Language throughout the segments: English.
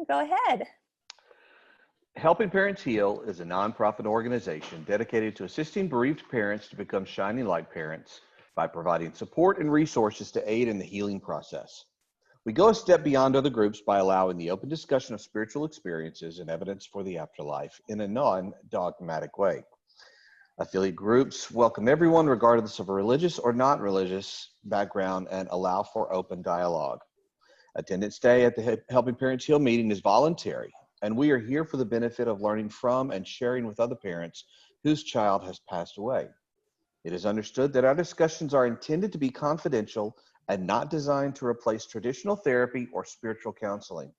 Go ahead. Helping Parents Heal is a nonprofit organization dedicated to assisting bereaved parents to become shining light parents by providing support and resources to aid in the healing process. We go a step beyond other groups by allowing the open discussion of spiritual experiences and evidence for the afterlife in a non-dogmatic way. Affiliate groups welcome everyone regardless of a religious or non-religious background and allow for open dialogue. Attendance day at the Helping Parents Heal meeting is voluntary, and we are here for the benefit of learning from and sharing with other parents whose child has passed away. It is understood that our discussions are intended to be confidential and not designed to replace traditional therapy or spiritual counseling.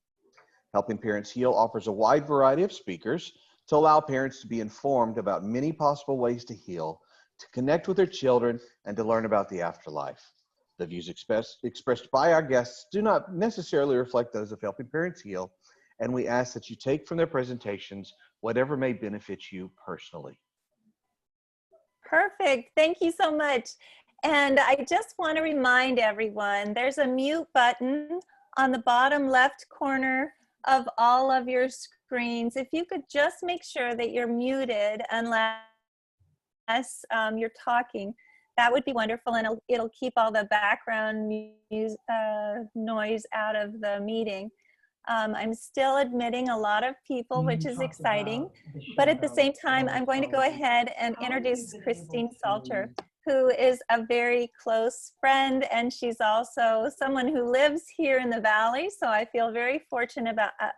Helping Parents Heal offers a wide variety of speakers to allow parents to be informed about many possible ways to heal, to connect with their children, and to learn about the afterlife. The views expressed by our guests do not necessarily reflect those of Helping Parents Heal, and we ask that you take from their presentations whatever may benefit you personally. Perfect. Thank you so much. And I just want to remind everyone, there's a mute button on the bottom left corner of all of your screens. If you could just make sure that you're muted unless you're talking, that would be wonderful, and it'll keep all the background noise out of the meeting. I'm still admitting a lot of people, which is exciting, but at the same time, I'm going to go ahead and introduce Christine Salter, who is a very close friend, and she's also someone who lives here in the Valley, so I feel very fortunate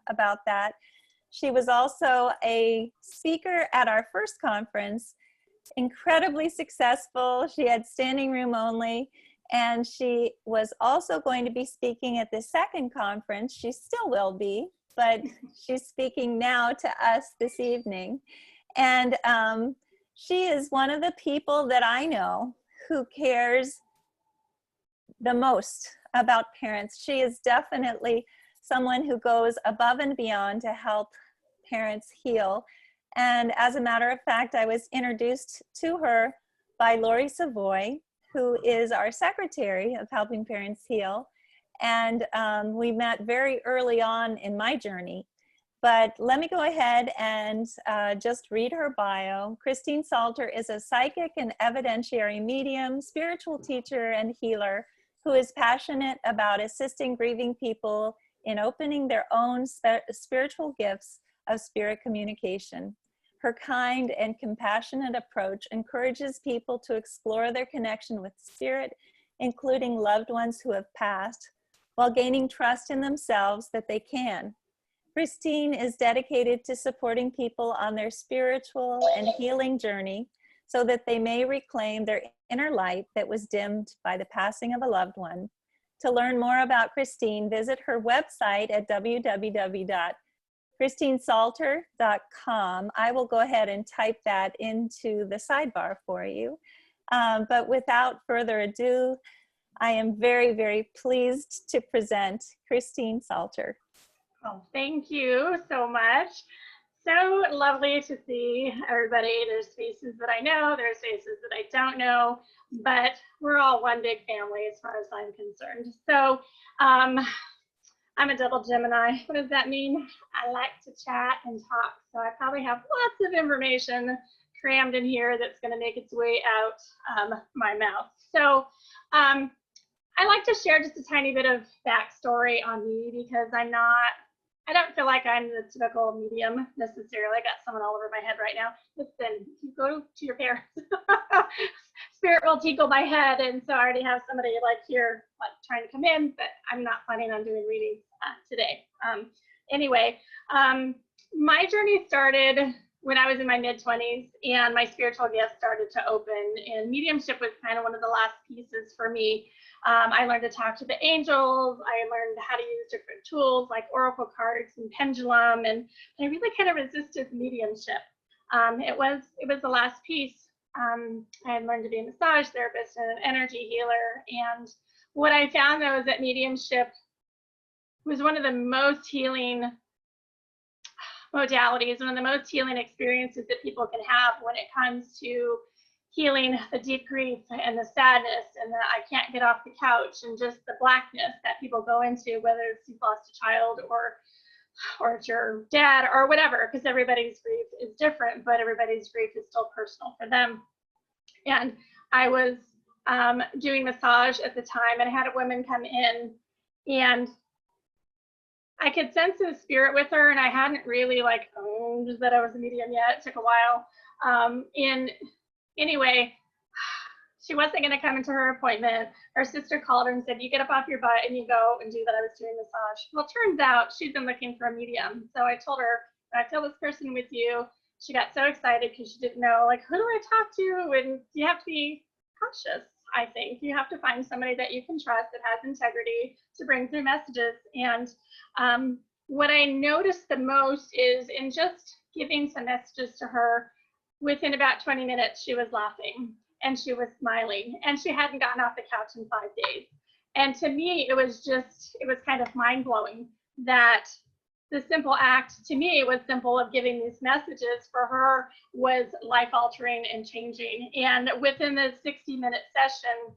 about that. She was also a speaker at our first conference, incredibly successful. She had standing room only, and she was also going to be speaking at the second conference. She still will be, but she's speaking now to us this evening. And she is one of the people that I know who cares the most about parents. She is definitely someone who goes above and beyond to help parents heal. And as a matter of fact, I was introduced to her by Lori Savoy, who is our secretary of Helping Parents Heal. And we met very early on in my journey. But let me go ahead and just read her bio. Christine Salter is a psychic and evidentiary medium, spiritual teacher, and healer who is passionate about assisting grieving people in opening their own spiritual gifts of spirit communication. Her kind and compassionate approach encourages people to explore their connection with spirit, including loved ones who have passed, while gaining trust in themselves that they can. Christine is dedicated to supporting people on their spiritual and healing journey so that they may reclaim their inner light that was dimmed by the passing of a loved one. To learn more about Christine, visit her website at www.christinesalter.com. I will go ahead and type that into the sidebar for you. But without further ado, I am very, very pleased to present Christine Salter. Oh, thank you so much. So lovely to see everybody. There's faces that I know, there's faces that I don't know, but we're all one big family as far as I'm concerned. So I'm a double Gemini. What does that mean? I like to chat and talk. So I probably have lots of information crammed in here that's going to make its way out my mouth. So I like to share just a tiny bit of backstory on me because I don't feel like I'm the typical medium necessarily. I got someone all over my head right now. Listen, if you go to your parents, spirit will tickle my head. And so I already have somebody like here like trying to come in, but I'm not planning on doing readings today. Anyway, my journey started when I was in my mid-20s and my spiritual gifts started to open, and mediumship was kind of one of the last pieces for me. I learned to talk to the angels. I learned how to use different tools like oracle cards and pendulum, and I really kind of resisted mediumship. It was the last piece. I had learned to be a massage therapist and an energy healer, and what I found though is that mediumship was one of the most healing modalities, one of the most healing experiences that people can have when it comes to healing the deep grief and the sadness and the I can't get off the couch and just the blackness that people go into, whether it's you've lost a child or or it's your dad or whatever, because everybody's grief is different, but everybody's grief is still personal for them. And I was doing massage at the time, and I had a woman come in, and I could sense the spirit with her, and I hadn't really like owned that I was a medium yet. It took a while. And anyway, she wasn't going to come into her appointment. Her sister called her and said, you get up off your butt and you go and do that. I was doing massage. Well, it turns out she'd been looking for a medium. So I told her, I feel this person with you. She got so excited because she didn't know, like, who do I talk to? And you have to be cautious, I think. You have to find somebody that you can trust that has integrity to bring through messages. And what I noticed the most is in just giving some messages to her, within about 20 minutes, she was laughing and she was smiling, and she hadn't gotten off the couch in 5 days. And to me, it was kind of mind blowing that the simple act, to me, it was simple of giving these messages, for her was life altering and changing. And within the 60-minute session,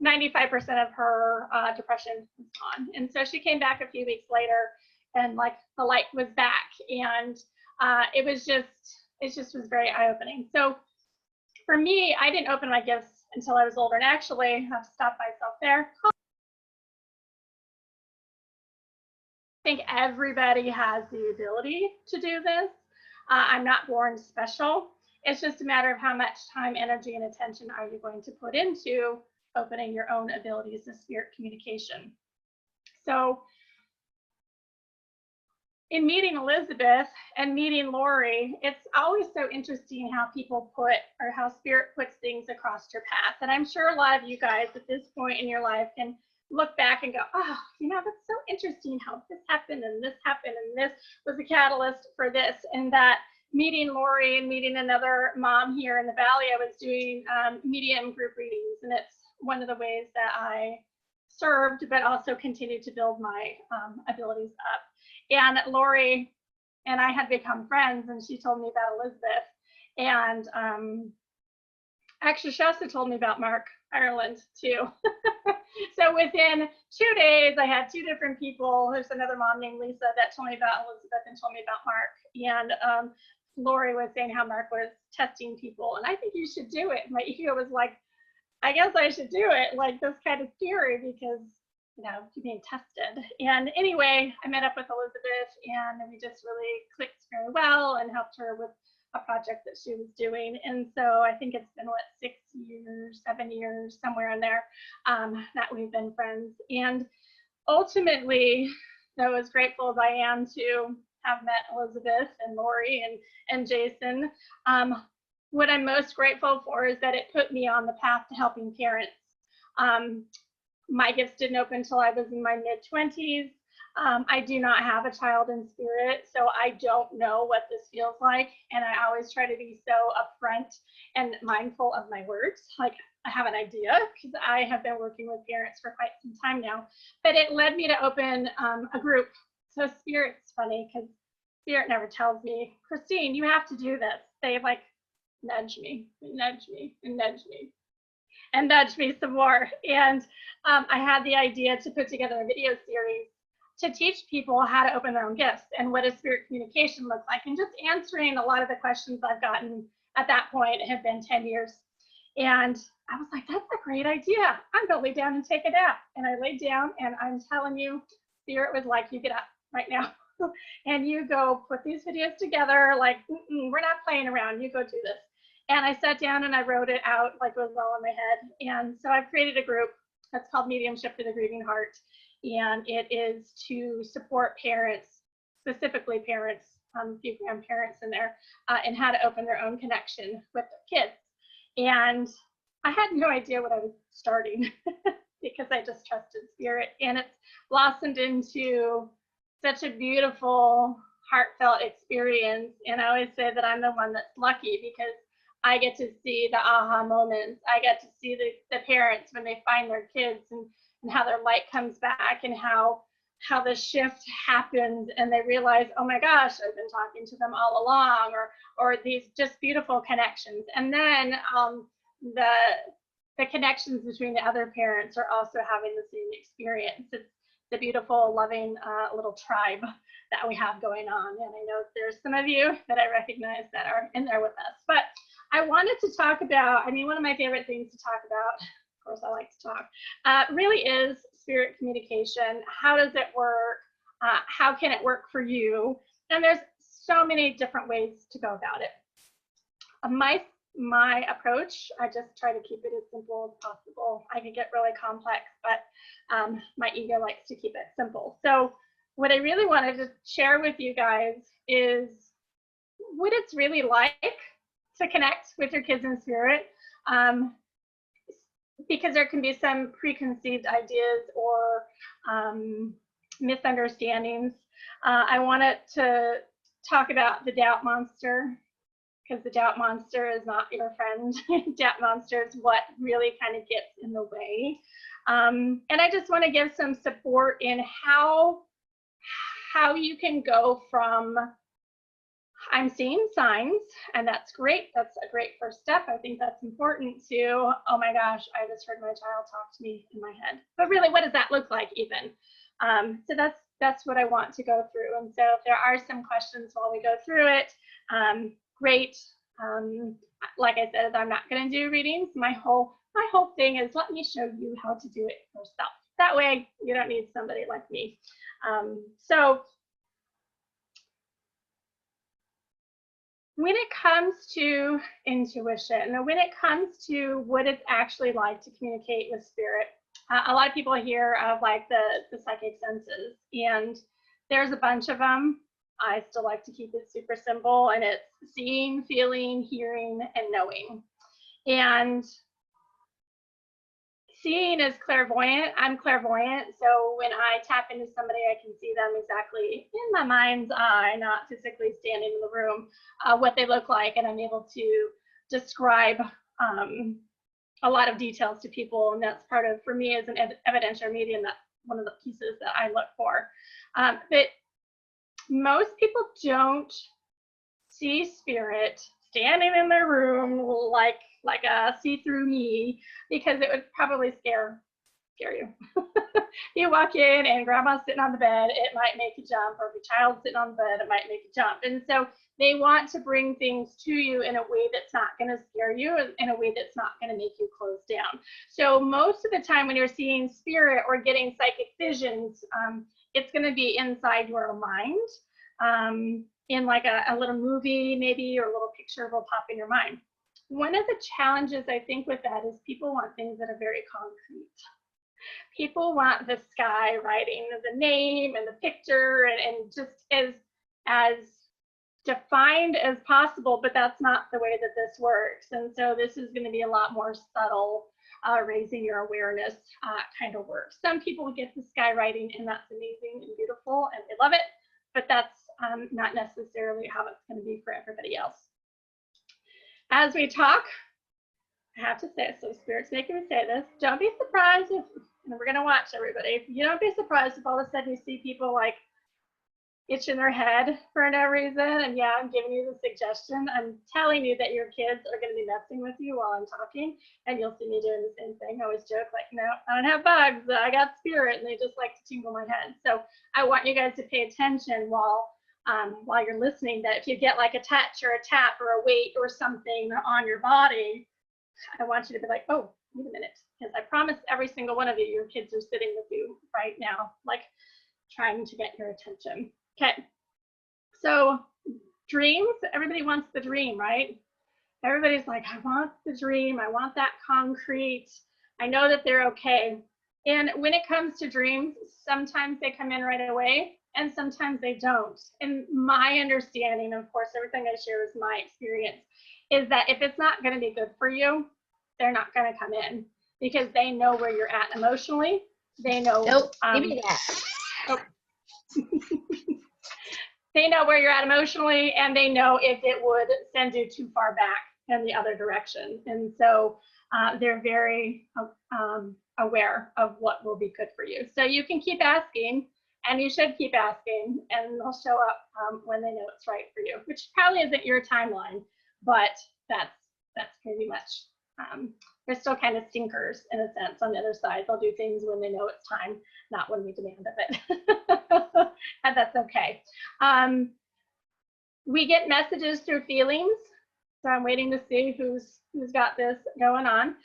95% of her depression was gone. And so she came back a few weeks later, and like the light was back. And it just was very eye-opening. So for me, I didn't open my gifts until I was older. And actually, I have to stop myself there. I think everybody has the ability to do this. I'm not born special. It's just a matter of how much time, energy, and attention are you going to put into opening your own abilities of spirit communication. So in meeting Elizabeth and meeting Lori, it's always so interesting how people put, or how spirit puts things across your path. And I'm sure a lot of you guys at this point in your life can look back and go, oh, you know, that's so interesting how this happened and this happened and this was the catalyst for this. And that meeting Lori and meeting another mom here in the Valley, I was doing medium group readings, and it's one of the ways that I served, but also continued to build my abilities up. And Lori and I had become friends, and she told me about Elizabeth. And actually, she also told me about Mark Ireland too. So within 2 days, I had 2 different people. There's another mom named Lisa that told me about Elizabeth and told me about Mark. And Lori was saying how Mark was testing people, and I think you should do it. My ego was like, I guess I should do it. Like, that's kind of scary because, you know, you're being tested. And anyway, I met up with Elizabeth, and we just really clicked very well and helped her with a project that she was doing. And so I think it's been, what, 6 years, 7 years, somewhere in there, that we've been friends. And ultimately, though, as grateful as I am to have met Elizabeth and Lori and Jason, what I'm most grateful for is that it put me on the path to helping parents. My gifts didn't open until I was in my mid-20s. I do not have a child in spirit, so I don't know what this feels like. And I always try to be so upfront and mindful of my words. Like, I have an idea because I have been working with parents for quite some time now. But it led me to open a group. So Spirit's funny because Spirit never tells me, Christine, you have to do this. They like nudge me, and nudge me, and nudge me, and nudge me some more. And I had the idea to put together a video series to teach people how to open their own gifts and what does spirit communication look like, and just answering a lot of the questions I've gotten at that point. It had been 10 years. And I was like, that's a great idea. I'm going to lay down and take a nap. And I laid down, and I'm telling you, Spirit was like, you get up right now and you go put these videos together. Like, we're not playing around. You go do this. And I sat down and I wrote it out like it was all in my head. And so I've created a group that's called Mediumship for the Grieving Heart. And it is to support parents, specifically parents, a few grandparents in there, and how to open their own connection with their kids. And I had no idea what I was starting because I just trusted Spirit. And it's blossomed into such a beautiful, heartfelt experience. And I always say that I'm the one that's lucky because I get to see the aha moments. I get to see the parents when they find their kids and how their light comes back, and how the shift happens and they realize, oh my gosh, I've been talking to them all along, or these just beautiful connections. And then the connections between the other parents are also having the same experience. the beautiful, loving little tribe that we have going on. And I know there's some of you that I recognize that are in there with us. But I wanted to talk about, I mean, one of my favorite things to talk about, of course I like to talk, really is spirit communication. How does it work? How can it work for you? And there's so many different ways to go about it. My approach, I just try to keep it as simple as possible. I can get really complex, but my ego likes to keep it simple. So what I really wanted to share with you guys is what it's really like to connect with your kids in spirit, because there can be some preconceived ideas or misunderstandings. I wanted to talk about the doubt monster, because the doubt monster is not your friend. Doubt monster is what really kind of gets in the way. And I just want to give some support in how you can go from I'm seeing signs, and that's great. That's a great first step. I think that's important, to, oh my gosh, I just heard my child talk to me in my head. But really, what does that look like even? So that's what I want to go through. And so if there are some questions while we go through it, great. Like I said, I'm not going to do readings. My whole thing is let me show you how to do it yourself. That way you don't need somebody like me. So when it comes to intuition, when it comes to what it's actually like to communicate with spirit, a lot of people hear of like the psychic senses, and there's a bunch of them. I still like to keep it super simple, and it's seeing, feeling, hearing, and knowing. And seeing is clairvoyant. I'm clairvoyant, so when I tap into somebody, I can see them exactly in my mind's eye, not physically standing in the room, what they look like, and I'm able to describe a lot of details to people, and that's part of, for me as an evidentiary medium, that's one of the pieces that I look for. But most people don't see spirit standing in their room like a see-through me, because it would probably scare you. You walk in and grandma's sitting on the bed, it might make you jump, or if your child's sitting on the bed, it might make you jump. And so they want to bring things to you in a way that's not going to scare you, in a way that's not going to make you close down. So most of the time when you're seeing spirit or getting psychic visions, it's going to be inside your mind, in like a little movie maybe, or a little picture will pop in your mind. One of the challenges I think with that is people want things that are very concrete. People want the sky writing the name and the picture and just as defined as possible, but that's not the way that this works. And so this is going to be a lot more subtle, raising your awareness kind of work. Some people get the sky writing, and that's amazing and beautiful, and they love it, but that's not necessarily how it's going to be for everybody else. As we talk, I have to say, so Spirit's making me say this, don't be surprised if, and we're going to watch everybody, you don't be surprised if all of a sudden you see people like itching their head for no reason. And yeah, I'm giving you the suggestion. I'm telling you that your kids are going to be messing with you while I'm talking, and you'll see me doing the same thing. I always joke like, no, I don't have bugs, I got spirit, and they just like to tingle my head. So I want you guys to pay attention while you're listening, that if you get like a touch or a tap or a weight or something on your body, I want you to be like, oh, wait a minute, because I promise every single one of you, your kids are sitting with you right now, like trying to get your attention. Okay, so dreams, everybody wants the dream, right? Everybody's like, I want the dream, I want that concrete, I know that they're okay. And when it comes to dreams, sometimes they come in right away, and sometimes they don't. And my understanding, of course, everything I share is my experience, is that if it's not going to be good for you, they're not going to come in, because they know where you're at emotionally. They know. Nope, give me that. Oh. They know where you're at emotionally, and they know if it would send you too far back in the other direction. And so they're very aware of what will be good for you. So you can keep asking, and you should keep asking, and they'll show up when they know it's right for you, which probably isn't your timeline, but that's pretty much they're still kind of stinkers in a sense on the other side. They'll do things when they know it's time, not when we demand of it. And that's okay. We get messages through feelings. So I'm waiting to see who's got this going on.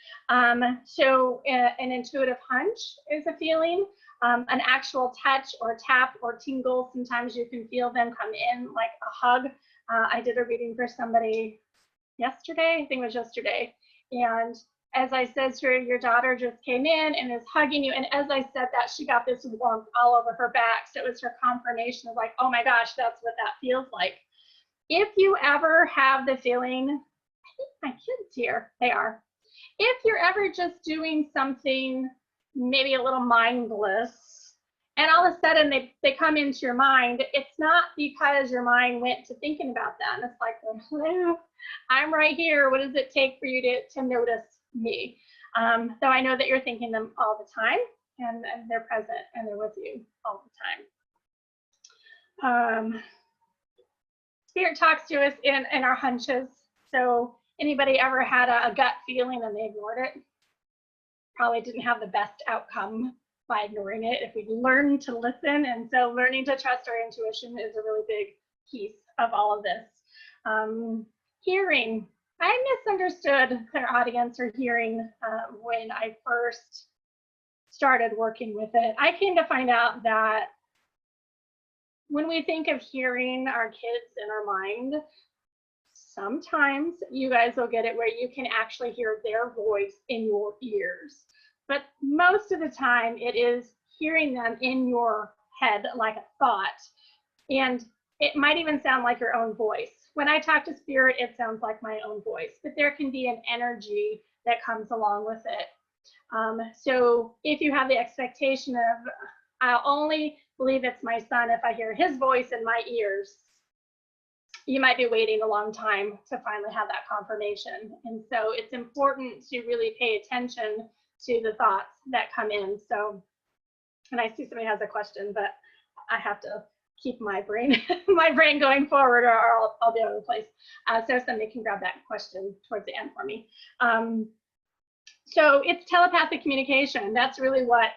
So an intuitive hunch is a feeling. An actual touch or tap or tingle, sometimes you can feel them come in like a hug. I did a reading for somebody yesterday, I think it was yesterday. And as I said to her, your daughter just came in and is hugging you. And as I said that, she got this warmth all over her back. So it was her confirmation of like, oh my gosh, that's what that feels like. If you ever have the feeling, I think my kids here, they are. If you're ever just doing something maybe a little mindless, and all of a sudden they come into your mind, it's not because your mind went to thinking about that. And it's like, hello, I'm right here. What does it take for you to notice me? So I know that you're thinking them all the time, and they're present and they're with you all the time. Spirit talks to us in our hunches. So anybody ever had a gut feeling and they ignored it? Probably didn't have the best outcome by ignoring it if we learn to listen. And so learning to trust our intuition is a really big piece of all of this. Hearing. I misunderstood clairaudience or hearing when I first started working with it. I came to find out that when we think of hearing our kids in our mind, sometimes you guys will get it where you can actually hear their voice in your ears. But most of the time it is hearing them in your head like a thought. And it might even sound like your own voice. When I talk to spirit, it sounds like my own voice, but there can be an energy that comes along with it. So if you have the expectation of, I'll only believe it's my son if I hear his voice in my ears, you might be waiting a long time to finally have that confirmation. And so it's important to really pay attention to the thoughts that come in. So, and I see somebody has a question, but I have to keep my brain going forward, or I'll be out of the place. So somebody can grab that question towards the end for me. So it's telepathic communication. That's really what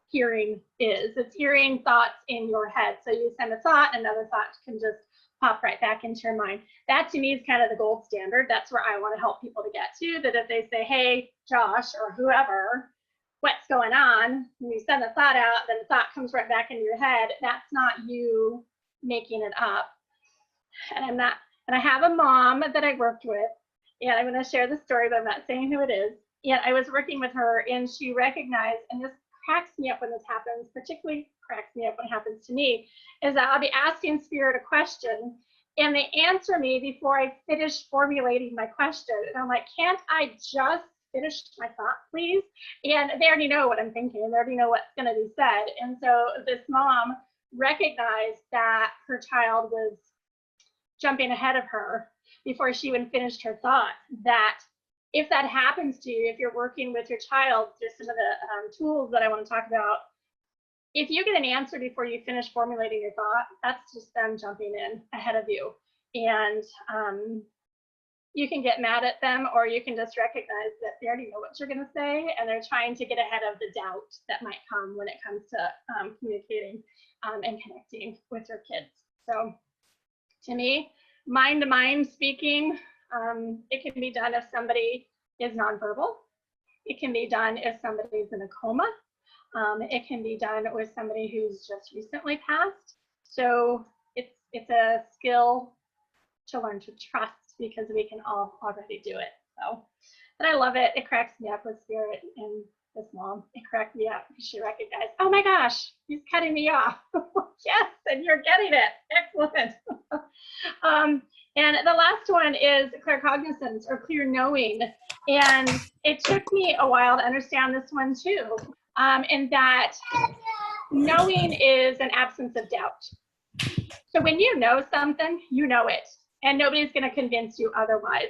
hearing is. It's hearing thoughts in your head. So you send a thought, another thought can just pop right back into your mind. That to me is kind of the gold standard. That's where I want to help people to get to, that if they say, hey, Josh, or whoever, what's going on? When you send a thought out, then the thought comes right back into your head. That's not you making it up. And I have a mom that I worked with, and I'm going to share the story, but I'm not saying who it is. And I was working with her, and she recognized, and this cracks me up when this happens, particularly cracks me up when it happens to me, is that I'll be asking spirit a question, and they answer me before I finish formulating my question. And I'm like, can't I just finish my thought, please? And they already know what I'm thinking. They already know what's going to be said. And so this mom recognized that her child was jumping ahead of her before she even finished her thought. That if that happens to you, if you're working with your child, there's some of the tools that I want to talk about. If you get an answer before you finish formulating your thought, that's just them jumping in ahead of you. And you can get mad at them, or you can just recognize that they already know what you're going to say, and they're trying to get ahead of the doubt that might come when it comes to communicating and connecting with your kids. So to me, mind-to-mind speaking, it can be done if somebody is nonverbal. It can be done if somebody's in a coma. It can be done with somebody who's just recently passed. So it's a skill to learn to trust, because we can all already do it. So, but I love it. It cracks me up with spirit and this mom. It cracked me up because she recognized, oh my gosh, he's cutting me off. Yes, and you're getting it. Excellent. And the last one is claircognizance, or clear knowing. And it took me a while to understand this one too. And that knowing is an absence of doubt. So when you know something, you know it, and nobody's going to convince you otherwise.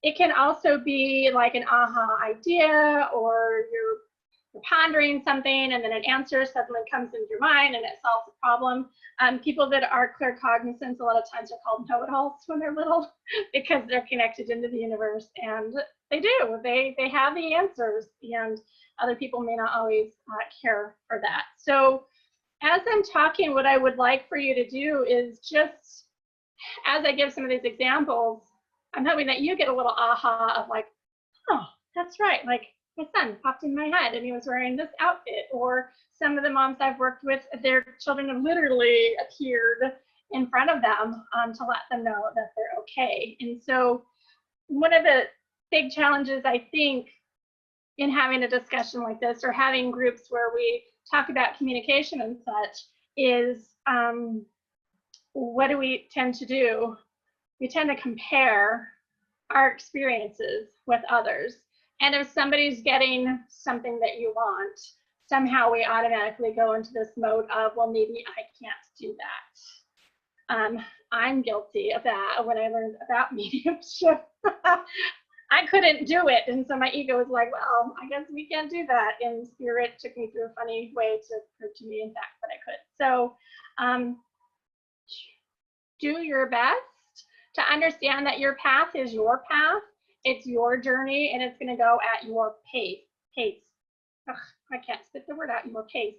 It can also be like an aha idea, or you're pondering something and then an answer suddenly comes into your mind and it solves a problem. People that are claircognizant a lot of times are called know-it-alls when they're little, because they're connected into the universe and They do. They have the answers, and other people may not always care for that. So as I'm talking, what I would like for you to do is just, as I give some of these examples, I'm hoping that you get a little aha of like, oh, that's right. Like my son popped in my head and he was wearing this outfit. Or some of the moms I've worked with, their children have literally appeared in front of them to let them know that they're okay. And so one of the big challenges, I think, in having a discussion like this or having groups where we talk about communication and such is what do we tend to do? We tend to compare our experiences with others. And if somebody's getting something that you want, somehow we automatically go into this mode of, well, maybe I can't do that. I'm guilty of that when I learned about mediumship. I couldn't do it. And so my ego was like, well, I guess we can't do that. And spirit took me through a funny way to prove to me, in fact, that I could. So do your best to understand that your path is your path. It's your journey, and it's going to go at your pace. Ugh, I can't spit the word out, your pace.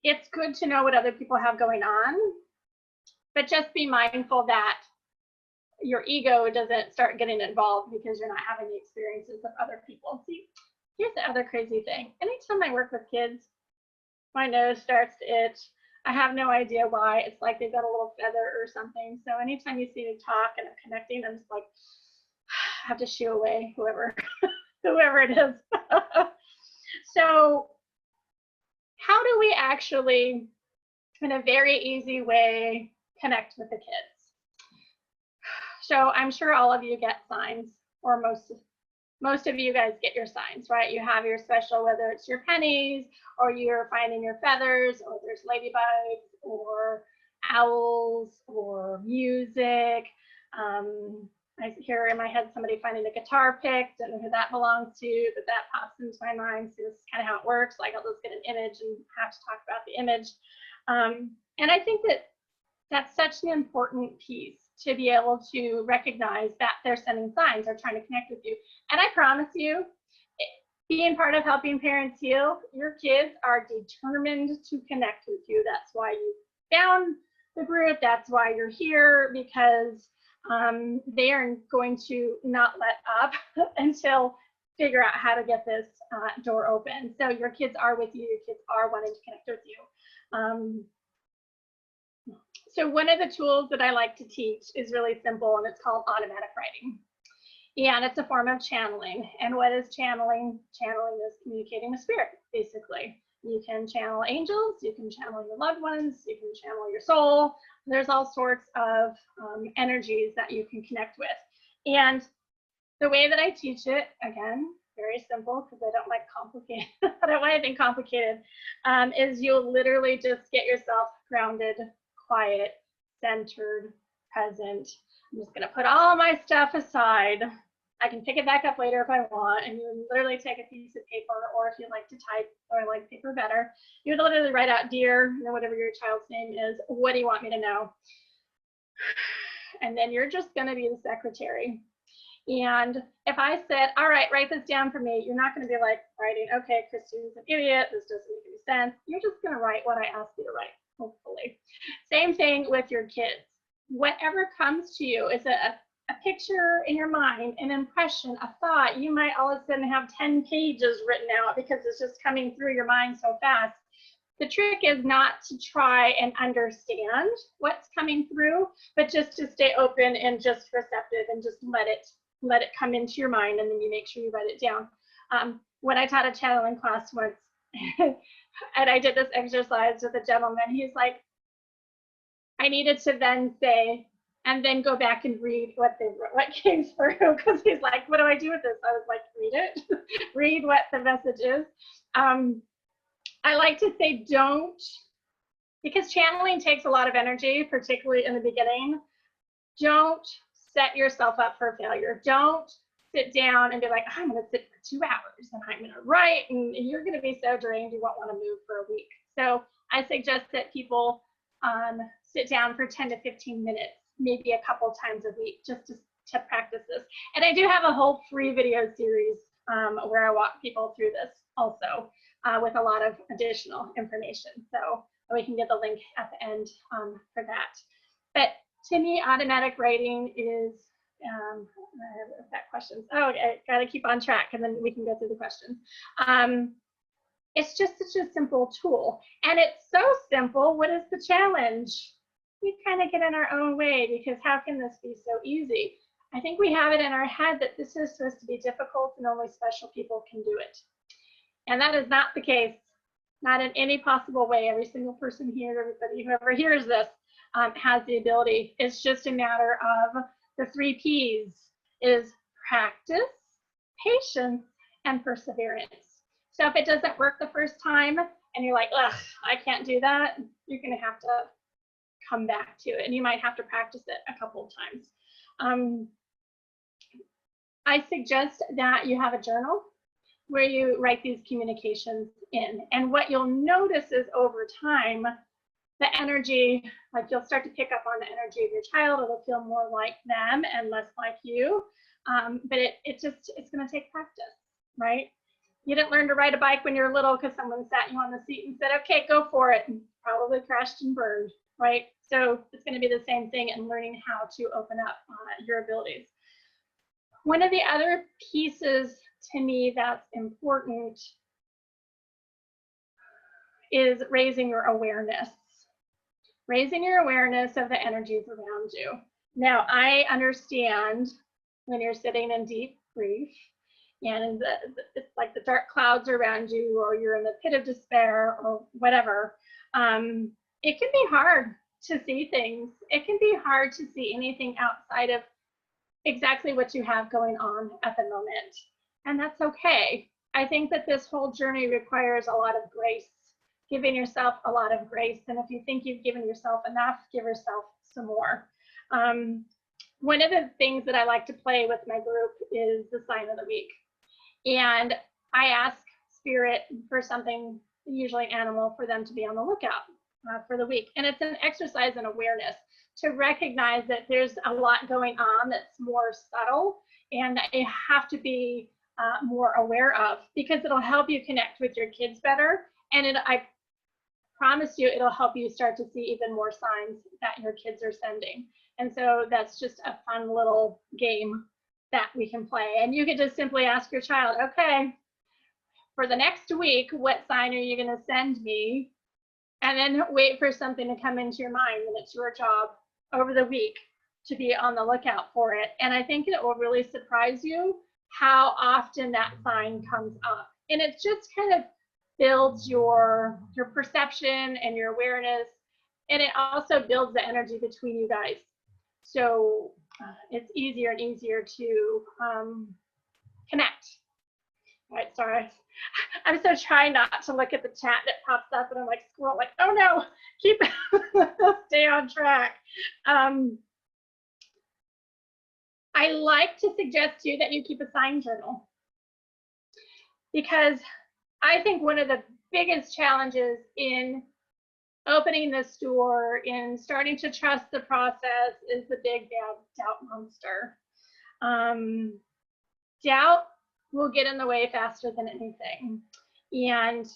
It's good to know what other people have going on, but just be mindful that your ego doesn't start getting involved because you're not having the experiences of other people. See, here's the other crazy thing. Anytime I work with kids, my nose starts to itch. I have no idea why. It's like they've got a little feather or something. So anytime you see me talk and I'm connecting, I'm just like, I have to shoo away whoever, whoever it is. So how do we actually, in a very easy way, connect with the kids? So I'm sure all of you get signs, or most of you guys get your signs, right? You have your special, whether it's your pennies, or you're finding your feathers, or there's ladybugs, or owls, or music. I hear in my head somebody finding a guitar pick, don't know who that belongs to, but that pops into my mind. So this is kind of how it works. Like I'll just get an image and have to talk about the image. And I think that that's such an important piece, to be able to recognize that they're sending signs or trying to connect with you. And I promise you, being part of helping parents heal, your kids are determined to connect with you. That's why you found the group. That's why you're here, because they are going to not let up until figure out how to get this door open. So your kids are with you. Your kids are wanting to connect with you. So one of the tools that I like to teach is really simple, and it's called automatic writing. And it's a form of channeling. And what is channeling? Channeling is communicating with spirit, basically. You can channel angels, you can channel your loved ones, you can channel your soul. There's all sorts of energies that you can connect with. And the way that I teach it, again, very simple, because I don't like complicated, I don't want anything complicated, is you'll literally just get yourself grounded, quiet, centered, present. I'm just going to put all my stuff aside. I can pick it back up later if I want. And you would literally take a piece of paper, or if you like to type or like paper better, you would literally write out, dear, or whatever your child's name is, what do you want me to know? And then you're just going to be the secretary. And if I said, all right, write this down for me, you're not going to be like writing, okay, Christine's an idiot, this doesn't make any sense. You're just going to write what I asked you to write, hopefully. Same thing with your kids. Whatever comes to you is a picture in your mind, an impression, a thought. You might all of a sudden have 10 pages written out because it's just coming through your mind so fast. The trick is not to try and understand what's coming through, but just to stay open and just receptive and just let it come into your mind, and then you make sure you write it down. When I taught a channeling class once, and I did this exercise with a gentleman, he's like, I needed to then say, and then go back and read what came through, because he's like, what do I do with this? I was like, read it, read what the message is. I like to say don't, because channeling takes a lot of energy, particularly in the beginning. Don't set yourself up for failure. Don't sit down and be like, I'm going to sit for 2 hours and I'm going to write, and you're going to be so drained you won't want to move for a week. So I suggest that people sit down for 10 to 15 minutes, maybe a couple times a week, just to to practice this. And I do have a whole free video series where I walk people through this also with a lot of additional information. So we can get the link at the end for that. But to me, automatic writing is, I've got questions. Oh, I gotta keep on track and then we can go through the questions. It's just such a simple tool. And it's so simple, what is the challenge? We kind of get in our own way because how can this be so easy? I think we have it in our head that this is supposed to be difficult and only special people can do it. And that is not the case, not in any possible way. Every single person here, everybody, whoever hears this, has the ability. It's just a matter of the 3 P's is practice, patience, and perseverance. So if it doesn't work the first time and you're like, ugh, I can't do that, you're gonna have to come back to it and you might have to practice it a couple of times. I suggest that you have a journal where you write these communications in. And what you'll notice is over time, the energy, like you'll start to pick up on the energy of your child. It'll feel more like them and less like you. But it's gonna take practice, right? You didn't learn to ride a bike when you were little because someone sat you on the seat and said, okay, go for it, and probably crashed and burned, right? So it's gonna be the same thing in learning how to open up your abilities. One of the other pieces to me that's important is raising your awareness. Raising your awareness of the energies around you. Now, I understand when you're sitting in deep grief and it's like the dark clouds around you or you're in the pit of despair or whatever, it can be hard to see things. It can be hard to see anything outside of exactly what you have going on at the moment. And that's okay. I think that this whole journey requires a lot of grace, giving yourself a lot of grace. And if you think you've given yourself enough, give yourself some more. One of the things that I like to play with my group is the sign of the week. And I ask spirit for something, usually an animal, for them to be on the lookout for the week. And it's an exercise in awareness to recognize that there's a lot going on that's more subtle and that you have to be more aware of, because it'll help you connect with your kids better. And I promise you, it'll help you start to see even more signs that your kids are sending. And so that's just a fun little game that we can play. And you can just simply ask your child, okay, for the next week, what sign are you going to send me? And then wait for something to come into your mind, and it's your job over the week to be on the lookout for it. And I think it will really surprise you how often that sign comes up. And it just kind of builds your perception and your awareness. And it also builds the energy between you guys. So it's easier and easier to connect. All right, sorry. I'm so trying not to look at the chat that pops up and I'm like squirrel, like, oh no, keep stay on track. I like to suggest to you that you keep a sign journal, because I think one of the biggest challenges in opening this door, in starting to trust the process, is the big bad doubt monster. Doubt will get in the way faster than anything. And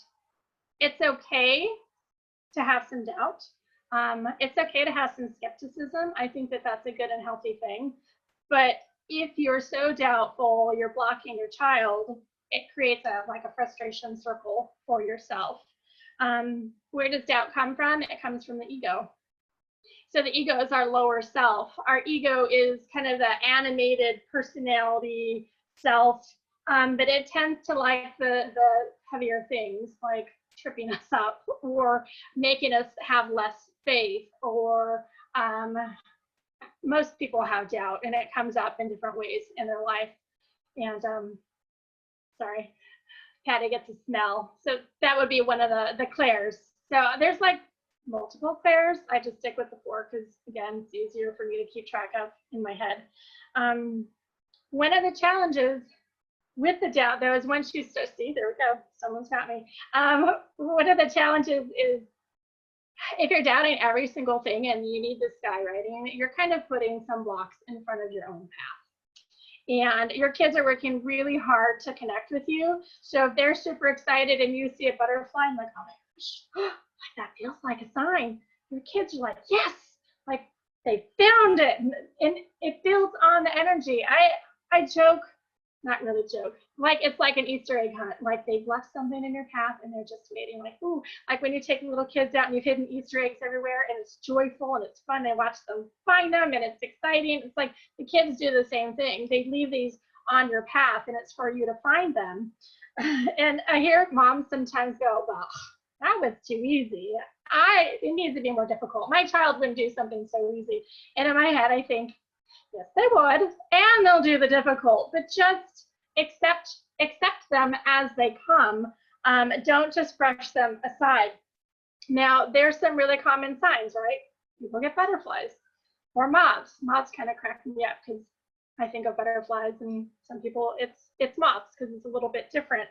it's okay to have some doubt. It's okay to have some skepticism. I think that that's a good and healthy thing. But if you're so doubtful, you're blocking your child, it creates like a frustration circle for yourself. Where does doubt come from? It comes from the ego. So the ego is our lower self. Our ego is kind of the animated personality self, but it tends to like the heavier things, like tripping us up or making us have less faith, or most people have doubt and it comes up in different ways in their life. And sorry, Patty gets a smell. So that would be one of the clairs. So there's like multiple clairs. I just stick with the 4 because, again, it's easier for me to keep track of in my head. One of the challenges with the doubt, though, is once you start, see, there we go, someone's got me. One of the challenges is if you're doubting every single thing and you need this guy writing, you're kind of putting some blocks in front of your own path. And your kids are working really hard to connect with you. So if they're super excited and you see a butterfly, I'm like, oh my gosh, that feels like a sign. Your kids are like, yes, like they found it. And it builds on the energy. I joke, not really joke, like it's like an Easter egg hunt. Like they've left something in your path and they're just waiting, like, ooh, like when you take little kids out and you've hidden Easter eggs everywhere and it's joyful and it's fun. They watch them find them and it's exciting. It's like the kids do the same thing. They leave these on your path and it's for you to find them. And I hear moms sometimes go, well, that was too easy. It needs to be more difficult. My child wouldn't do something so easy. And in my head, I think, yes, they would, and they'll do the difficult, but just accept them as they come. Don't just brush them aside. Now, there's some really common signs, right? People get butterflies or moths. Moths kind of crack me up because I think of butterflies, and some people it's moths because it's a little bit different.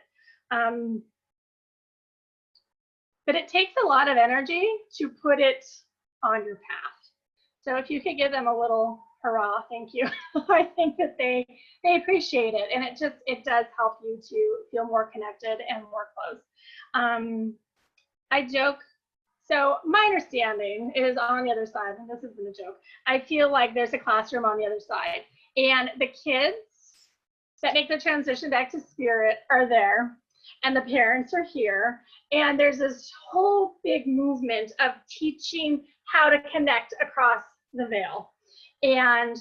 But it takes a lot of energy to put it on your path. So if you could give them a little hurrah, thank you. I think that they appreciate it, and it does help you to feel more connected and more close. I joke. So my understanding is on the other side, and this isn't a joke. I feel like there's a classroom on the other side, and the kids that make the transition back to spirit are there, and the parents are here, and there's this whole big movement of teaching how to connect across the veil. And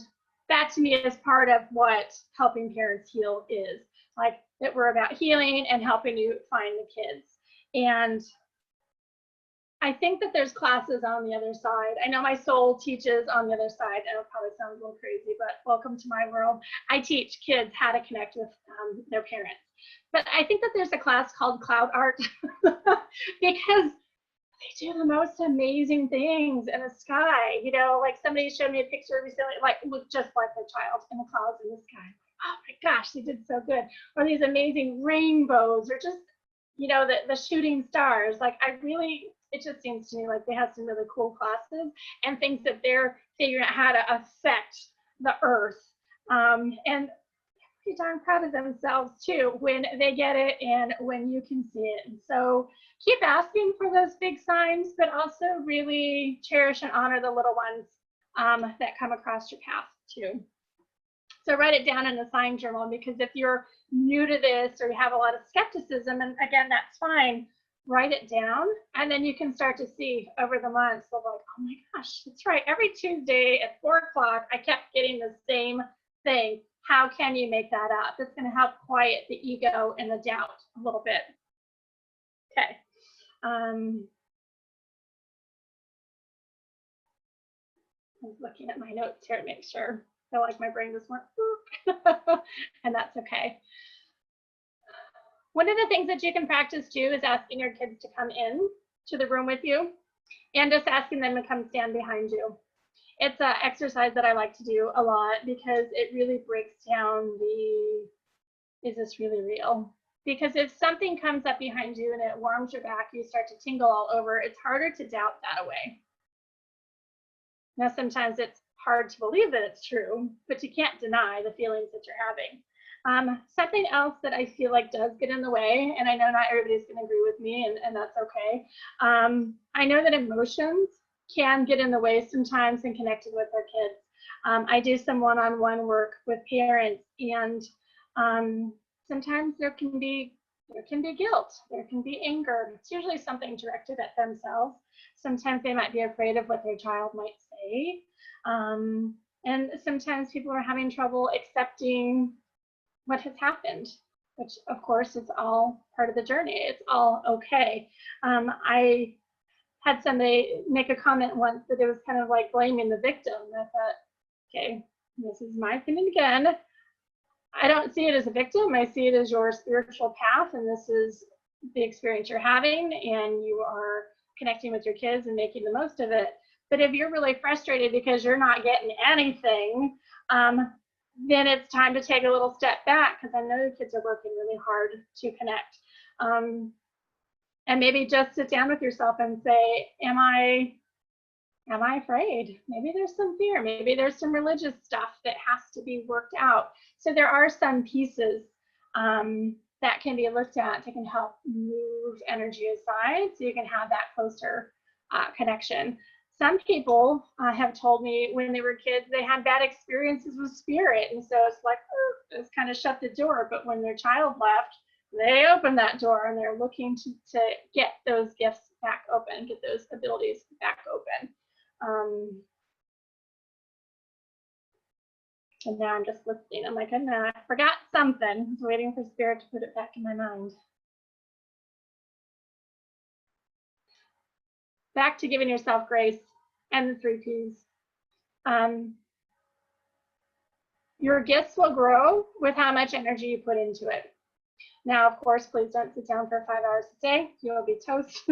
that to me is part of what helping parents heal is, like that we're about healing and helping you find the kids. And I think that there's classes on the other side. I know my soul teaches on the other side, and it probably sounds a little crazy, but welcome to my world. I teach kids how to connect with their parents. But I think that there's a class called Cloud Art because they do the most amazing things in the sky. You know, like somebody showed me a picture recently, like looked just like their child in the clouds in the sky. Oh my gosh, they did so good. Or these amazing rainbows, or just, you know, the shooting stars. Like it just seems to me like they have some really cool classes and things that they're figuring out how to affect the earth. And pretty darn proud of themselves too when they get it and when you can see it. And so keep asking for those big signs, but also really cherish and honor the little ones that come across your path too. So write it down in the sign journal, because if you're new to this or you have a lot of skepticism, and again, that's fine, write it down, and then you can start to see over the months of like, oh my gosh, that's right. Every Tuesday at 4 o'clock, I kept getting the same thing. How can you make that up? It's going to help quiet the ego and the doubt a little bit. Okay. I'm looking at my notes here to make sure. I feel like my brain just went, and that's okay. One of the things that you can practice too is asking your kids to come in to the room with you, and just asking them to come stand behind you. It's an exercise that I like to do a lot because it really breaks down is this really real? Because if something comes up behind you and it warms your back, you start to tingle all over, it's harder to doubt that away. Now, sometimes it's hard to believe that it's true, but you can't deny the feelings that you're having. Something else that I feel like does get in the way, and I know not everybody's going to agree with me, and that's okay. I know that emotions can get in the way sometimes in connecting with our kids. I do some one-on-one work with parents, and sometimes there can be guilt, there can be anger. It's usually something directed at themselves. Sometimes they might be afraid of what their child might say. And sometimes people are having trouble accepting what has happened, which of course is all part of the journey. It's all okay. I had somebody make a comment once that it was kind of like blaming the victim. I thought, okay, this is my opinion again. I don't see it as a victim. I see it as your spiritual path, and this is the experience you're having, and you are connecting with your kids and making the most of it. But if you're really frustrated because you're not getting anything, then it's time to take a little step back, because I know your kids are working really hard to connect. And maybe just sit down with yourself and say, am I afraid? Maybe there's some fear. Maybe there's some religious stuff that has to be worked out. So there are some pieces that can be looked at that can help move energy aside so you can have that closer connection. Some people have told me when they were kids, they had bad experiences with spirit. And so it's like, it's kind of shut the door. But when their child left, they opened that door and they're looking to get those gifts back open, get those abilities back open. And now I'm just listening. I'm like, no, I forgot something. I was waiting for spirit to put it back in my mind. Back to giving yourself grace and the 3 Ps. Your gifts will grow with how much energy you put into it. Now, of course, please don't sit down for 5 hours a day. You will be toast.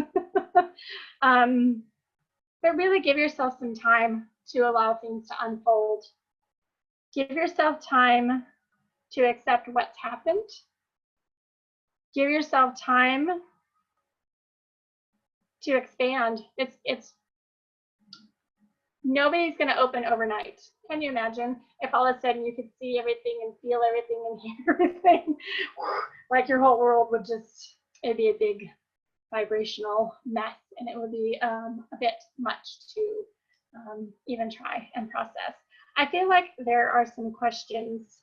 But really give yourself some time to allow things to unfold. Give yourself time to accept what's happened. Give yourself time to expand. It's nobody's going to open overnight. Can you imagine if all of a sudden you could see everything and feel everything and hear everything? Like your whole world would just, it'd be a big vibrational mess, and it would be a bit much to even try and process. I feel like there are some questions.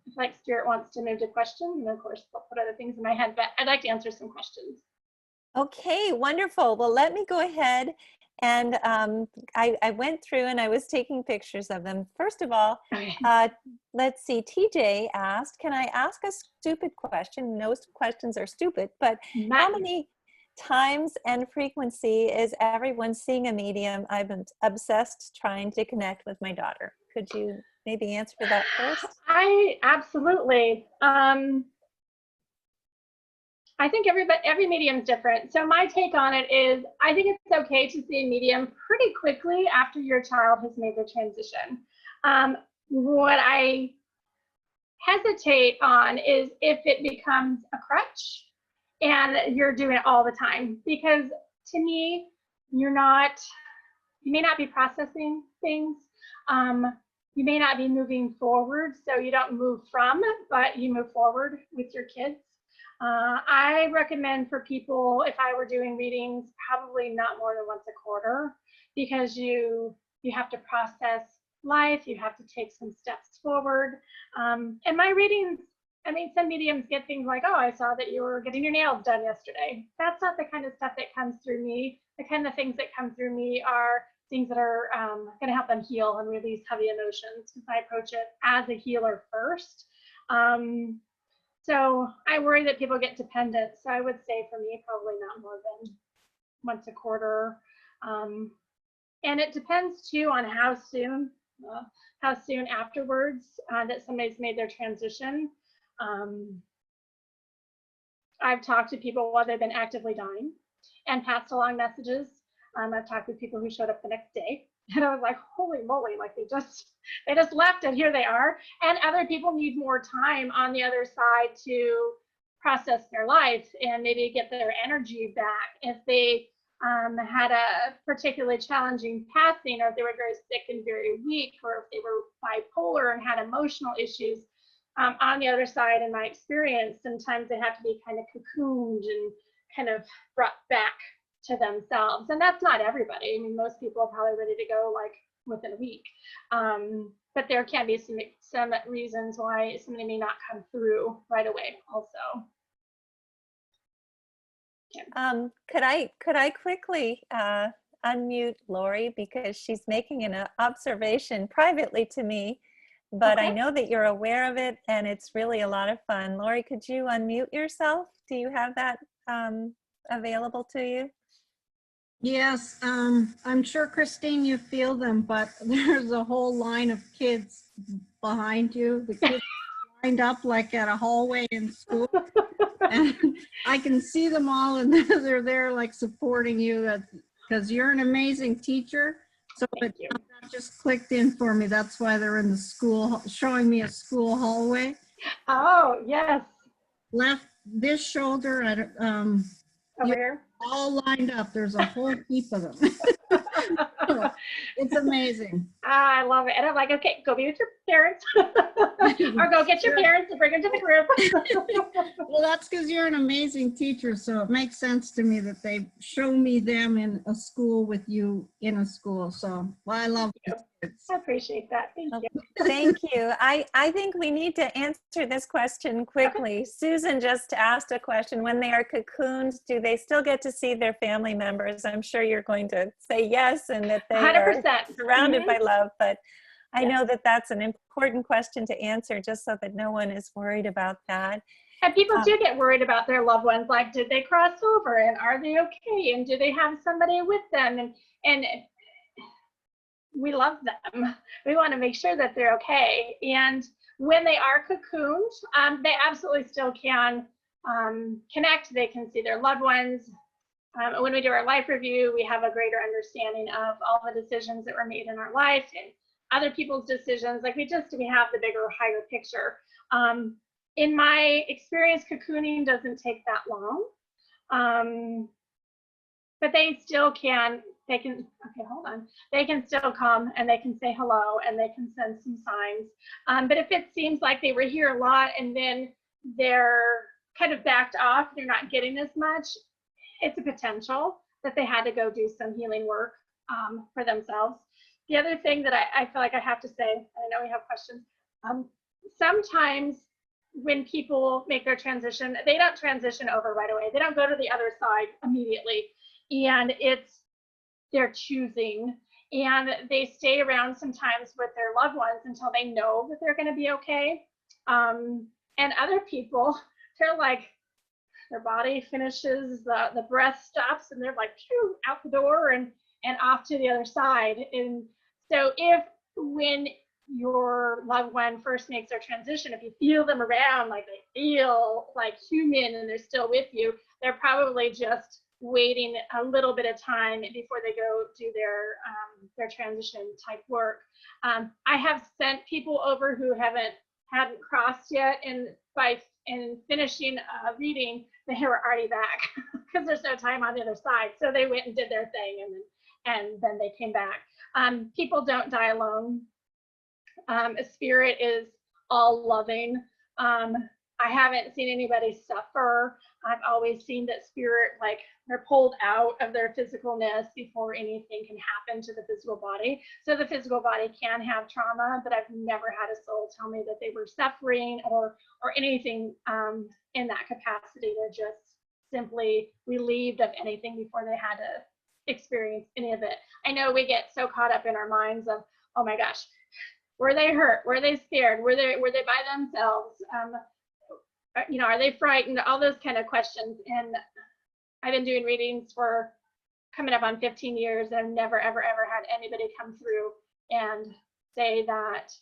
If like Spirit wants to move to questions, and of course I'll put other things in my head, but I'd like to answer some questions. Okay, wonderful. Well, let me go ahead and I went through and I was taking pictures of them. First of all, let's see, TJ asked, can I ask a stupid question? No questions are stupid, but how many times and frequency is everyone seeing a medium? I've been obsessed trying to connect with my daughter. Could you maybe answer that first? Absolutely. I think every medium is different. So my take on it is, I think it's okay to see a medium pretty quickly after your child has made the transition. What I hesitate on is if it becomes a crutch and you're doing it all the time, because to me, you may not be processing things. You may not be moving forward, so you don't move from, but you move forward with your kids. I recommend for people, if I were doing readings, probably not more than once a quarter, because you have to process life, you have to take some steps forward. And my readings, I mean, some mediums get things like, oh, I saw that you were getting your nails done yesterday. That's not the kind of stuff that comes through me. The kind of things that come through me are things that are going to help them heal and release heavy emotions, because I approach it as a healer first. So I worry that people get dependent. So I would say for me, probably not more than once a quarter. And it depends too on how soon afterwards that somebody's made their transition. I've talked to people while they've been actively dying and passed along messages. I've talked with people who showed up the next day, and I was like, holy moly, like they just left and here they are. And other people need more time on the other side to process their life and maybe get their energy back. If they had a particularly challenging passing, or if they were very sick and very weak, or if they were bipolar and had emotional issues, on the other side, in my experience, sometimes they have to be kind of cocooned and kind of brought back to themselves. And that's not everybody. I mean, most people are probably ready to go like within a week. But there can be some reasons why somebody may not come through right away also. Okay. Could I quickly unmute Lori, because she's making an observation privately to me, but okay. I know that you're aware of it and it's really a lot of fun. Lori, could you unmute yourself? Do you have that available to you? Yes, I'm sure, Christine, you feel them, but there's a whole line of kids behind you. The kids lined up like at a hallway in school. And I can see them all, and they're there like supporting you, because you're an amazing teacher. So that just clicked in for me. That's why they're in the school, showing me a school hallway. Oh, yes. Left this shoulder at over You're here. all lined up. There's a whole heap of them. It's amazing. I love it. And I'm like, okay, go be with your parents or go get your parents and bring them to the group. Well, that's because you're an amazing teacher, so it makes sense to me that they show me them in a school with you in a school. So, well, I love these kids. I appreciate that. Thank you. Thank you. I think we need to answer this question quickly. Susan just asked a question. When they are cocooned, do they still get to see their family members? I'm sure you're going to say yes, and that they 100%. are surrounded by love, but I Yes. know that that's an important question to answer, just so that no one is worried about that. And people do get worried about their loved ones, like, did they cross over and are they okay? And do they have somebody with them? And we love them. We want to make sure that they're okay. And when they are cocooned, they absolutely still can connect. They can see their loved ones. When we do our life review, we have a greater understanding of all the decisions that were made in our life and other people's decisions. Like we have the bigger, higher picture. In my experience, cocooning doesn't take that long. But they still can, okay, hold on. They can still come and they can say hello and they can send some signs. But if it seems like they were here a lot and then they're kind of backed off, they're not getting as much, it's a potential that they had to go do some healing work for themselves. The other thing that I feel like I have to say, I know we have questions, sometimes when people make their transition, they don't transition over right away. They don't go to the other side immediately. And they're choosing, and they stay around sometimes with their loved ones until they know that they're going to be okay. And other people, they're like, their body finishes, the breath stops, and they're like, phew, out the door and off to the other side. And so when your loved one first makes their transition, if you feel them around, like they feel like human and they're still with you, they're probably just waiting a little bit of time before they go do their transition type work. I have sent people over who hadn't crossed yet, and by finishing a reading, they were already back because there's no time on the other side. So they went and did their thing, and then they came back. People don't die alone. A spirit is all loving. I haven't seen anybody suffer. I've always seen that spirit, like they're pulled out of their physicalness before anything can happen to the physical body. So the physical body can have trauma, but I've never had a soul tell me that they were suffering or anything in that capacity. They're just simply relieved of anything before they had to experience any of it. I know we get so caught up in our minds of, oh my gosh, were they hurt? Were they scared? Were they by themselves? Are they frightened? All those kind of questions. And I've been doing readings for coming up on 15 years, and I've never, ever, ever had anybody come through and say that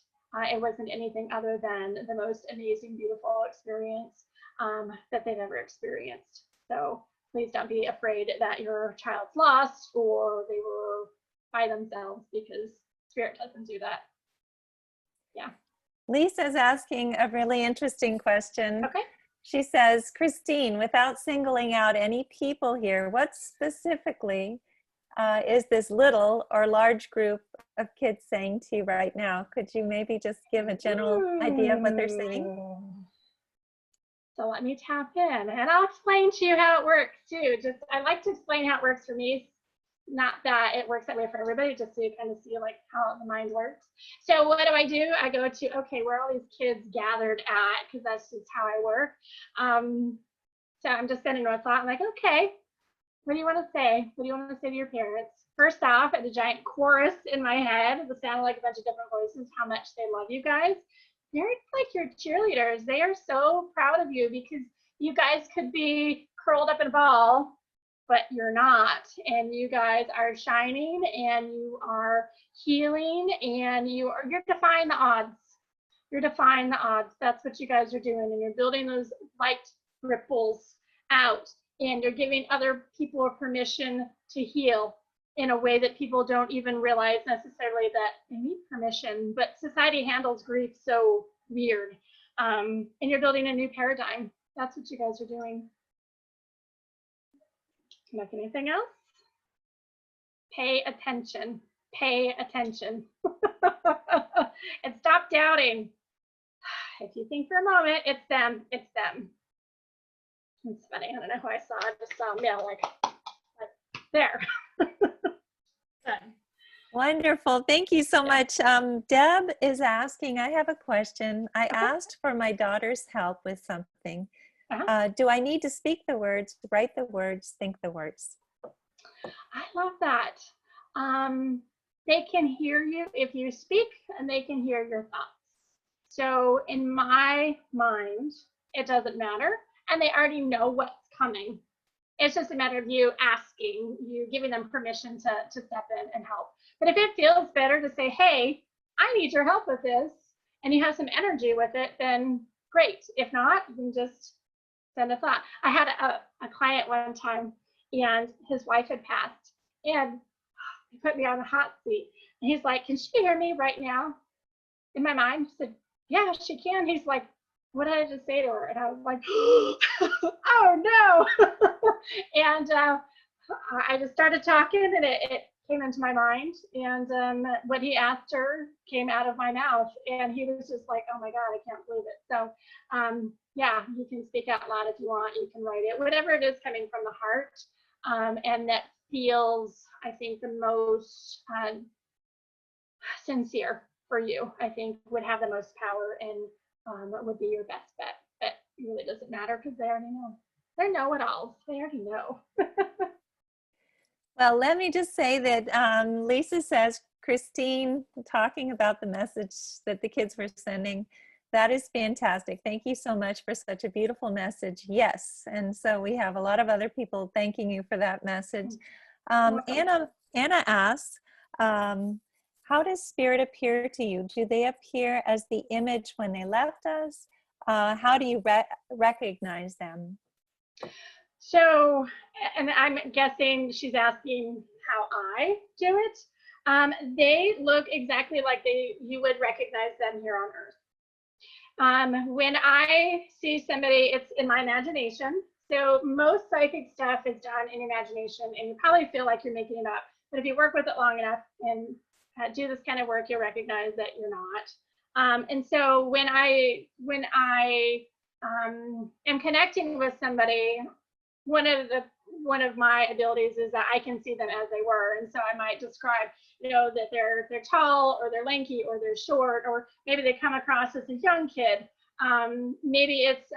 it wasn't anything other than the most amazing, beautiful experience that they've ever experienced. So please don't be afraid that your child's lost or they were by themselves, because spirit doesn't do that. Yeah. Lisa's asking a really interesting question. Okay. She says, Christine, without singling out any people here, what specifically is this little or large group of kids saying to you right now? Could you maybe just give a general idea of what they're saying? So let me tap in, and I'll explain to you how it works too. I like to explain how it works for me. Not that it works that way for everybody, just so you kind of see like how the mind works. So what do? I go to, okay, where are all these kids gathered at? Because that's just how I work. So I'm just spending a thought. I'm like, okay, what do you want to say? What do you want to say to your parents? First off, I had a giant chorus in my head that sounded like a bunch of different voices, how much they love you guys. They're like your cheerleaders. They are so proud of you, because you guys could be curled up in a ball, but you're not, and you guys are shining, and you are healing, and you're defying the odds. You're defying the odds. That's what you guys are doing, and you're building those light ripples out, and you're giving other people permission to heal in a way that people don't even realize necessarily that they need permission. But society handles grief so weird, and you're building a new paradigm. That's what you guys are doing. Like anything else? Pay attention. Pay attention. And stop doubting. If you think for a moment, it's them, it's them. It's funny. I don't know who I saw. I just saw Mel like there. Wonderful. Thank you so much. Deb is asking, I have a question. I asked for my daughter's help with something. Do I need to speak the words, write the words, think the words? I love that. They can hear you if you speak, and they can hear your thoughts. So in my mind, it doesn't matter, and they already know what's coming. It's just a matter of you asking, you giving them permission to step in and help. But if it feels better to say, hey, I need your help with this, and you have some energy with it, then great. If not, you can just send a thought. I had a client one time, and his wife had passed, and he put me on the hot seat. And he's like, can she hear me right now? In my mind, I said, yeah, she can. He's like, what did I just say to her? And I was like, oh no. And I just started talking, and it came into my mind. And what he asked her came out of my mouth. And he was just like, oh my God, I can't believe it. So yeah, you can speak out loud if you want. You can write it, whatever it is coming from the heart. And that feels, I think, the most sincere for you, I think, would have the most power and would be your best bet. But it really doesn't matter because they already know. They're know-it-alls. They already know. Well, let me just say that Lisa says, Christine, talking about the message that the kids were sending, that is fantastic. Thank you so much for such a beautiful message. Yes. And so we have a lot of other people thanking you for that message. Anna asks, how does spirit appear to you? Do they appear as the image when they left us? How do you recognize them? So, and I'm guessing she's asking how I do it. They look exactly like you would recognize them here on Earth. When I see somebody, it's in my imagination. So most psychic stuff is done in imagination, and you probably feel like you're making it up. But if you work with it long enough and do this kind of work, you'll recognize that you're not. And so when I am connecting with somebody, one of my abilities is that I can see them as they were. And so I might describe, that they're tall, or they're lanky, or they're short, or maybe they come across as a young kid. Maybe it's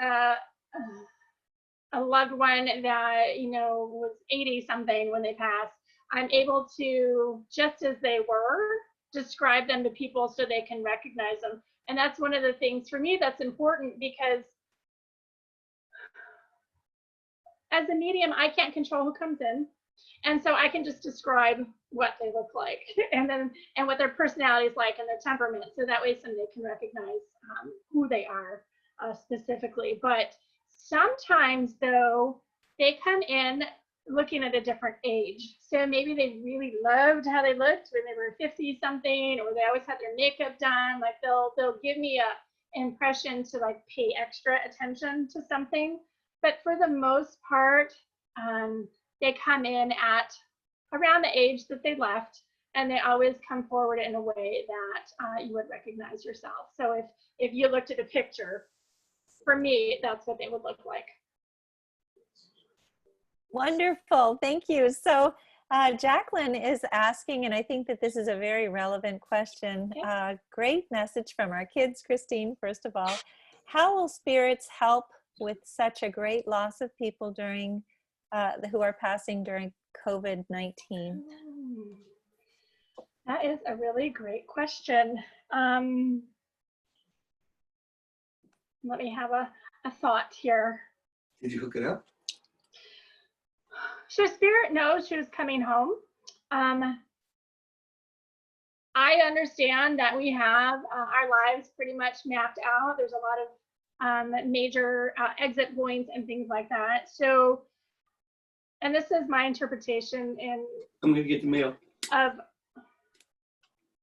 a loved one that, was 80 something when they passed. I'm able to, just as they were, describe them to people so they can recognize them. And that's one of the things for me that's important, because as a medium, I can't control who comes in. And so I can just describe what they look like and what their personality is like and their temperament. So that way somebody can recognize who they are specifically. But sometimes, though, they come in looking at a different age. So maybe they really loved how they looked when they were 50 something, or they always had their makeup done. Like they'll give me a impression to like pay extra attention to something. But for the most part, they come in at around the age that they left, and they always come forward in a way that you would recognize yourself. So if you looked at a picture, for me, that's what they would look like. Wonderful. Thank you. So Jacqueline is asking, and I think that this is a very relevant question. Great message from our kids, Christine, first of all. How will spirits help with such a great loss of people during who are passing during COVID-19? That is a really great question. Let me have a thought here. Did you hook it up? So spirit knows who's coming home. I understand that we have our lives pretty much mapped out. There's a lot of major exit points and things like that. So, and this is my interpretation. And I'm gonna get the mail. I'm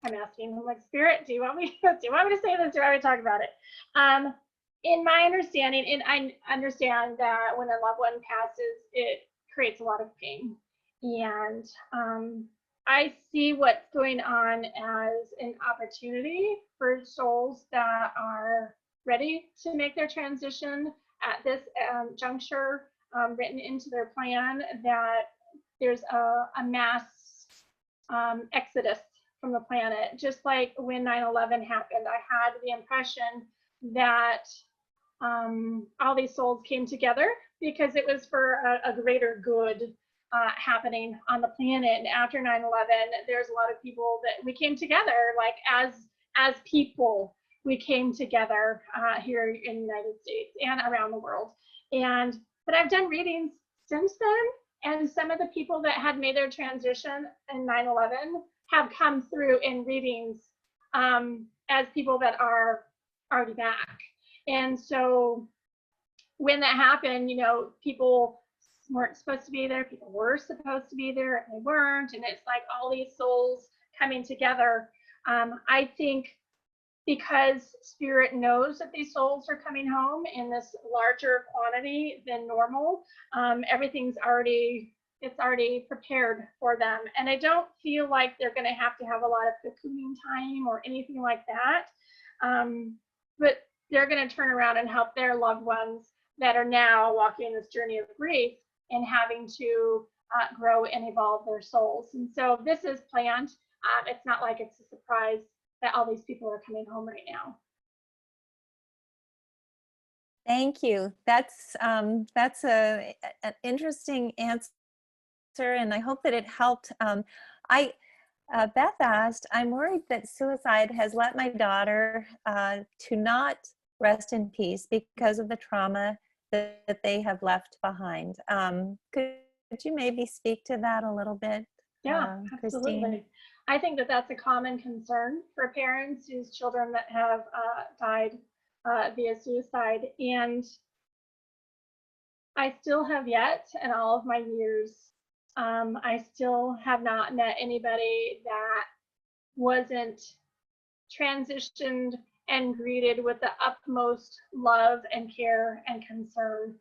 asking, like, spirit, do you want me to say this, or do you want me to talk about it? In my understanding, and I understand that when a loved one passes, it creates a lot of pain. And I see what's going on as an opportunity for souls that are ready to make their transition at this juncture, written into their plan, that there's a mass exodus from the planet. Just like when 9/11 happened, I had the impression that all these souls came together because it was for a greater good happening on the planet. And after 9/11, there's a lot of people that we came together, like as people, we came together here in the United States and around the world. But I've done readings since then, and some of the people that had made their transition in 9/11 have come through in readings as people that are already back. And so when that happened, you know, people weren't supposed to be there, people were supposed to be there, and they weren't. And it's like all these souls coming together. I think because Spirit knows that these souls are coming home in this larger quantity than normal, everything's already prepared for them. And I don't feel like they're going to have a lot of cocooning time or anything like that. But they're going to turn around and help their loved ones that are now walking this journey of grief and having to grow and evolve their souls. And so this is planned. It's not like it's a surprise that all these people are coming home right now. Thank you. That's an interesting answer, and I hope that it helped. Beth asked, I'm worried that suicide has led my daughter to not rest in peace because of the trauma that they have left behind. Could you maybe speak to that a little bit? Yeah, absolutely. Christine? I think that that's a common concern for parents whose children that have died via suicide. And I still have yet, in all of my years, I still have not met anybody that wasn't transitioned and greeted with the utmost love and care and concern.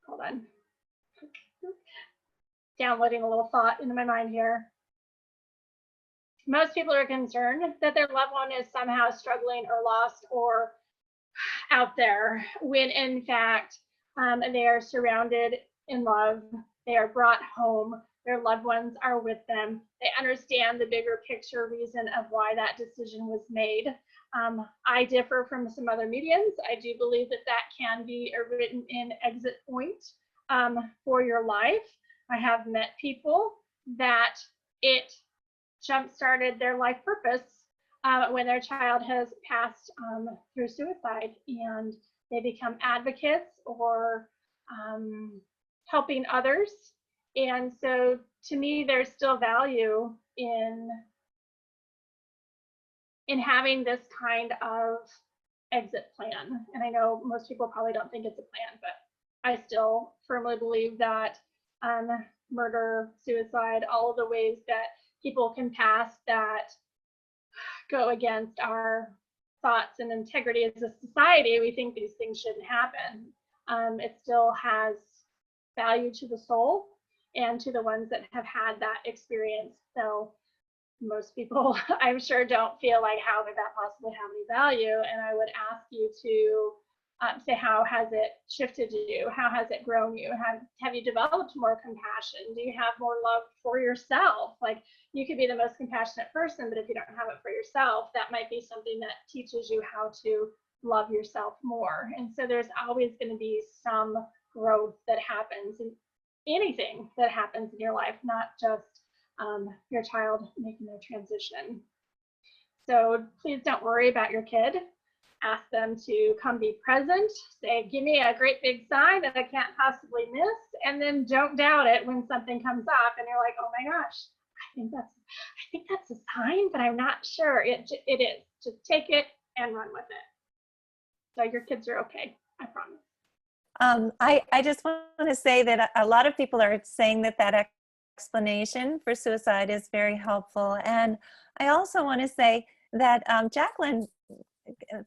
Hold on. Downloading a little thought into my mind here. Most people are concerned that their loved one is somehow struggling or lost or out there, when in fact they are surrounded in love, they are brought home, their loved ones are with them, they understand the bigger picture reason of why that decision was made. I differ from some other mediums. I do believe that that can be a written in exit point for your life. I have met people that it jump-started their life purpose when their child has passed through suicide, and they become advocates or helping others. And so to me, there's still value in having this kind of exit plan. And I know most people probably don't think it's a plan, but I still firmly believe that murder, suicide, all of the ways that people can pass that go against our thoughts and integrity as a society, we think these things shouldn't happen. It still has value to the soul and to the ones that have had that experience. So most people, I'm sure, don't feel like, how could that possibly have any value? And I would ask you to say, how has it shifted you? How has it grown you? Have you developed more compassion? Do you have more love for yourself? Like, you could be the most compassionate person, but if you don't have it for yourself, that might be something that teaches you how to love yourself more. And so there's always going to be some growth that happens in anything that happens in your life, not just your child making their transition. So please don't worry about your kid. Ask them to come be present. Say, give me a great big sign that I can't possibly miss. And then don't doubt it when something comes up and you're like, oh my gosh, I think that's a sign, but I'm not sure. It is. Just take it and run with it. So your kids are okay, I promise. I just want to say that a lot of people are saying that explanation for suicide is very helpful. And I also want to say that Jacqueline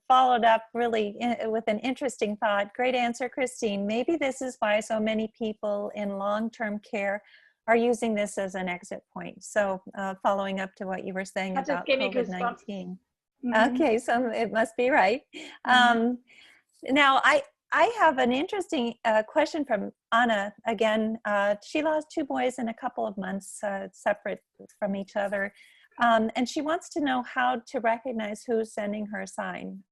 followed up really with an interesting thought. Great answer, Christine. Maybe this is why so many people in long-term care are using this as an exit point. So following up to what you were saying That about just gave me COVID-19. goosebumps. Okay, so it must be right. Now, I have an interesting question from Anna. Again, she lost 2 boys in a couple of months, separate from each other. And she wants to know how to recognize who's sending her a sign.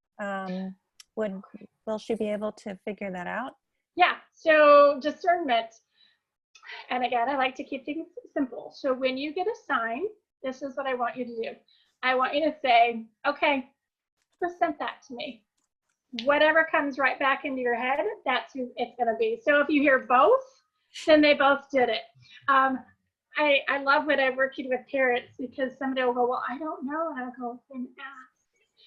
Will she be able to figure that out? Yeah, so discernment. And again, I like to keep things simple. So when you get a sign, this is what I want you to do. I want you to say, okay, who sent that to me? Whatever comes right back into your head, that's who it's going to be. So if you hear both, then they both did it. I love when I'm working with parents, because somebody will go, well, I don't know. And I'll go, then ask.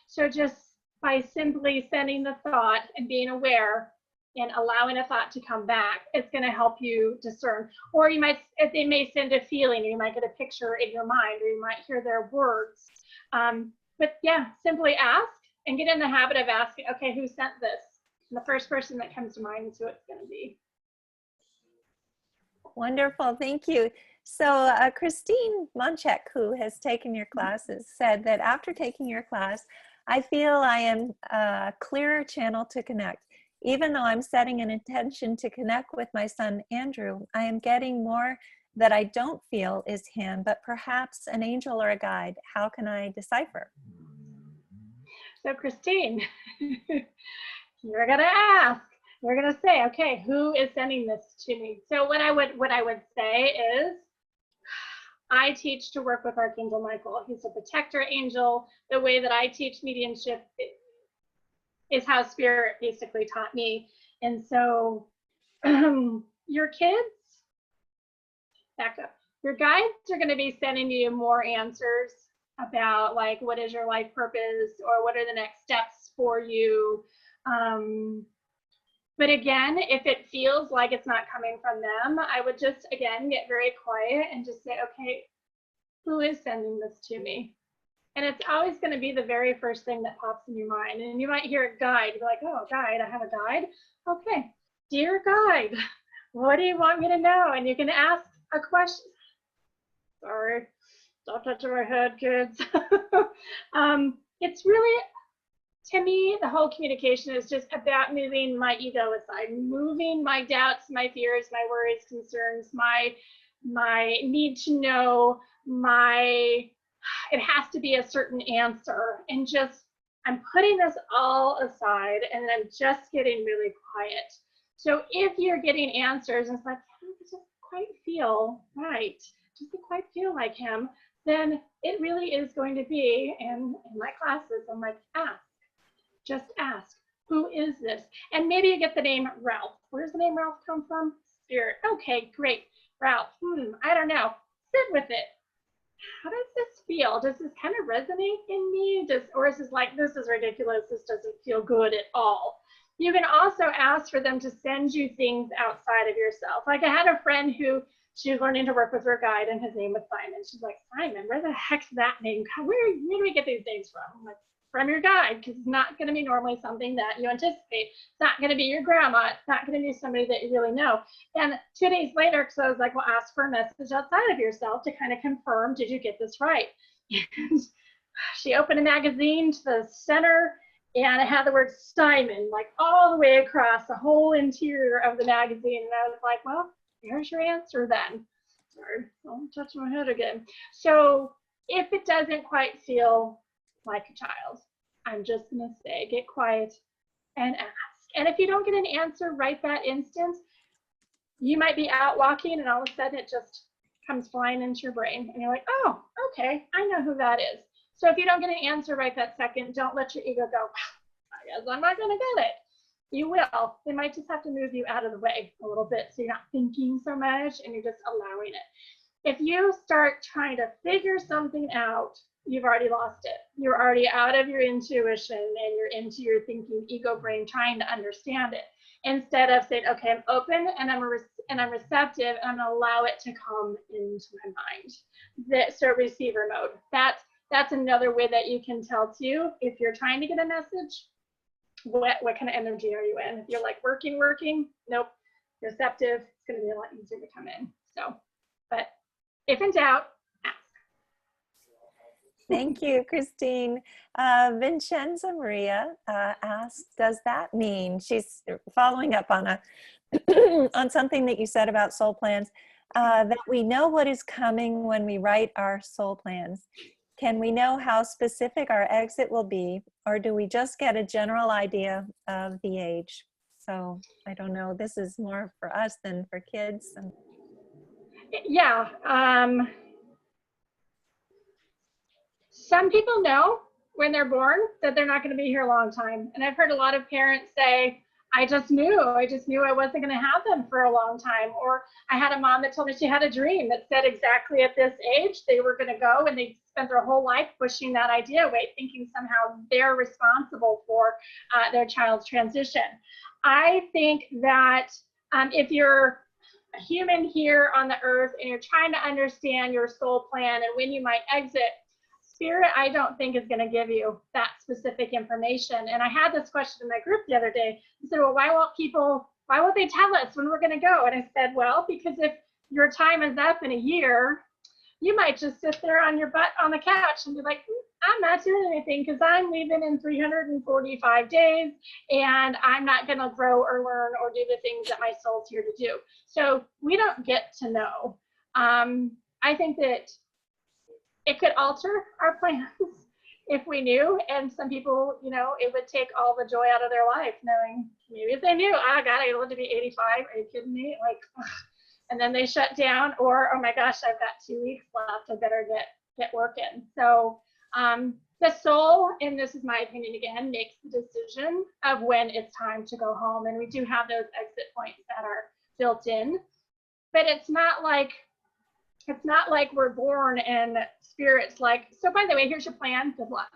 So just by simply sending the thought and being aware and allowing a thought to come back, it's going to help you discern. Or they may send a feeling, or you might get a picture in your mind, or you might hear their words. But yeah, simply ask and get in the habit of asking, okay, who sent this? And the first person that comes to mind is who it's going to be. Wonderful, thank you. So Christine Monchek, who has taken your classes, said that after taking your class, I feel I am a clearer channel to connect. Even though I'm setting an intention to connect with my son, Andrew, I am getting more that I don't feel is him, but perhaps an angel or a guide. How can I decipher? So Christine, you're going to ask. You're going to say, okay, who is sending this to me? So what I would say is, I teach to work with Archangel Michael. He's a protector angel. The way that I teach mediumship is how Spirit basically taught me. And so your kids, back up, your guides are going to be sending you more answers about, like, what is your life purpose, or what are the next steps for you. But again, if it feels like it's not coming from them, I would just, again, get very quiet and just say, okay, who is sending this to me? And it's always going to be the very first thing that pops in your mind. And you might hear a guide, you're like, oh, guide, I have a guide. Okay, dear guide, what do you want me to know? And you can ask a question. Sorry, stop touching my head, kids. It's really, to me, the whole communication is just about moving my ego aside, moving my doubts, my fears, my worries, concerns, my need to know, it has to be a certain answer, and just, I'm putting this all aside, and then I'm just getting really quiet. So if you're getting answers and it's like, it doesn't quite feel right, doesn't quite feel like him, then it really is going to be, and in my classes, I'm like, ask. Just ask, who is this? And maybe you get the name Ralph. Where does the name Ralph come from? Spirit. Okay, great. Ralph, I don't know. Sit with it. How does this feel? Does this kind of resonate in me? Or is this like, this is ridiculous, this doesn't feel good at all? You can also ask for them to send you things outside of yourself. Like, I had a friend who, she was learning to work with her guide, and his name was Simon. She's like, Simon, where the heck's that name come? Where do we get these names from? I'm like, from your guide, because it's not going to be normally something that you anticipate. It's not going to be your grandma. It's not going to be somebody that you really know. And 2 days later, because I was like, well, ask for a message outside of yourself to kind of confirm, did you get this right? And she opened a magazine to the center, and it had the word Simon, like all the way across the whole interior of the magazine. And I was like, well, here's your answer then. Sorry, I'm touching my head again. So if it doesn't quite feel like a child, I'm just going to say, get quiet and ask. And if you don't get an answer right that instant, you might be out walking and all of a sudden it just comes flying into your brain and you're like, oh, okay, I know who that is. So if you don't get an answer right that second, don't let your ego go, I guess I'm not going to get it. You will. They might just have to move you out of the way a little bit so you're not thinking so much and you're just allowing it. If you start trying to figure something out, you've already lost it. You're already out of your intuition and you're into your thinking ego brain trying to understand it. Instead of saying, okay, I'm open and I'm receptive and I'm going to allow it to come into my mind. So receiver mode. That's that's another way that you can tell too, if you're trying to get a message, what kind of energy are you in? If you're like working, nope, receptive, it's going to be a lot easier to come in. So, but if in doubt, ask. Thank you, Christine. Vincenza Maria asks, does that mean, she's following up on a on something that you said about soul plans, that we know what is coming when we write our soul plans? Can we know how specific our exit will be, or do we just get a general idea of the age? So I don't know, this is more for us than for kids. And yeah, some people know when they're born that they're not going to be here a long time. And I've heard a lot of parents say, I just knew I wasn't going to have them for a long time. Or I had a mom that told me she had a dream that said exactly at this age they were going to go, and they spent their whole life pushing that idea away, thinking somehow they're responsible for their child's transition. I think that if you're a human here on the earth and you're trying to understand your soul plan and when you might exit, Spirit, I don't think is going to give you that specific information. And I had this question in my group the other day. I said, well, why won't they tell us when we're going to go? And I said, well, because if your time is up in a year, you might just sit there on your butt on the couch and be like, I'm not doing anything because I'm leaving in 345 days and I'm not going to grow or learn or do the things that my soul's here to do. So we don't get to know. I think that it could alter our plans if we knew, and some people, it would take all the joy out of their life knowing, maybe if they knew, oh God, I live to be 85, are you kidding me? Like, ugh. And then they shut down, or, oh my gosh, I've got 2 weeks left, I better get working. So the soul, and this is my opinion again, makes the decision of when it's time to go home. And we do have those exit points that are built in, but it's not like we're born and Spirit's like, so by the way, here's your plan, good luck.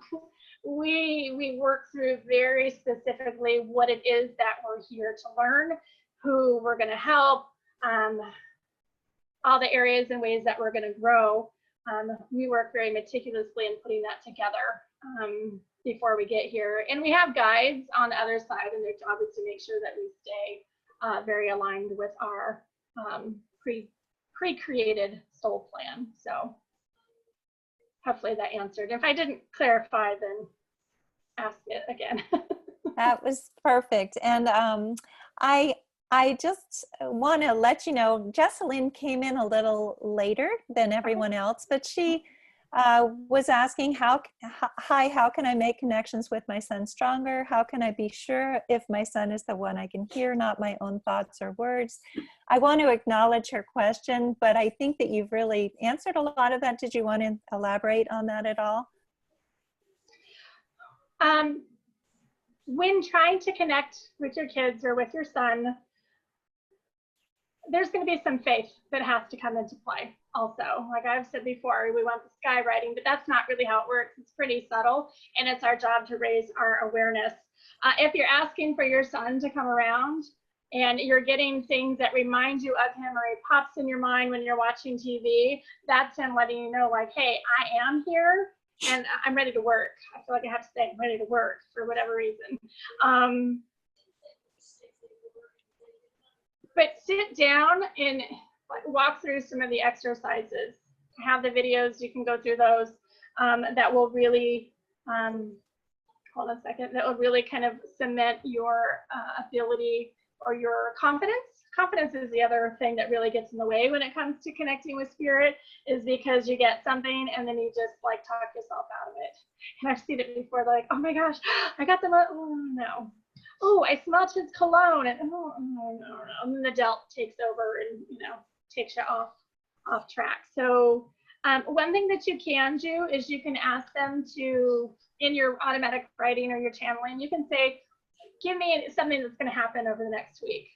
We work through very specifically what it is that we're here to learn, who we're going to help, all the areas and ways that we're going to grow. We work very meticulously in putting that together before we get here. And we have guides on the other side, and their job is to make sure that we stay very aligned with our pre-created soul plan. So hopefully that answered. If I didn't clarify, then ask it again. that was perfect. And I just want to let you know, Jessalyn came in a little later than everyone else, but she was asking, how can I make connections with my son stronger? How can I be sure if my son is the one I can hear, not my own thoughts or words? I want to acknowledge her question, but I think that you've really answered a lot of that. Did you want to elaborate on that at all? When trying to connect with your kids or with your son, there's going to be some faith that has to come into play also. Like I've said before, we want the sky writing, but that's not really how it works. It's pretty subtle, and it's our job to raise our awareness. If you're asking for your son to come around and you're getting things that remind you of him, or he pops in your mind when you're watching TV, that's him letting you know, like, hey, I am here and I'm ready to work. I feel like I have to say I'm ready to work for whatever reason. But sit down and walk through some of the exercises. I have the videos, you can go through those, that will really, hold on a second, that will really kind of cement your ability or your confidence. Confidence is the other thing that really gets in the way when it comes to connecting with Spirit, is because you get something and then you just like talk yourself out of it. And I've seen it before, like, oh my gosh, I got them, oh no. Oh, I smelled his cologne, and oh, no. And then the doubt takes over and, takes you off track. So one thing that you can do is you can ask them to, in your automatic writing or your channeling, you can say, give me something that's going to happen over the next week.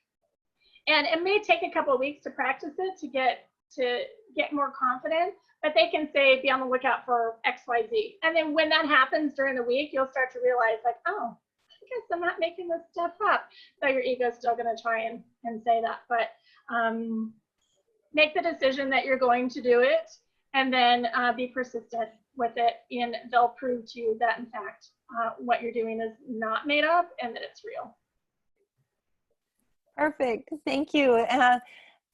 And it may take a couple of weeks to practice it to get more confident, but they can say, be on the lookout for XYZ. And then when that happens during the week, you'll start to realize, like, oh, I guess I'm not making this stuff up. So your ego's still going to try and say that, but make the decision that you're going to do it, and then be persistent with it, and they'll prove to you that in fact what you're doing is not made up and that it's real. Perfect. Thank you.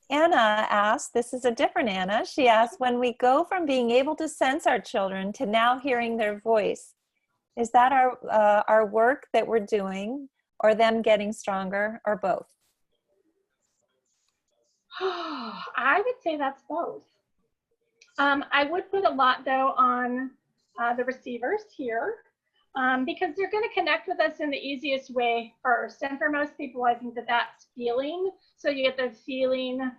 Anna asked, this is a different Anna. She asked, when we go from being able to sense our children to now hearing their voice, is that our work that we're doing, or them getting stronger, or both? I would say that's both. I would put a lot though on the receivers here, because they're going to connect with us in the easiest way first. And for most people, I think that that's feeling. So you get the feeling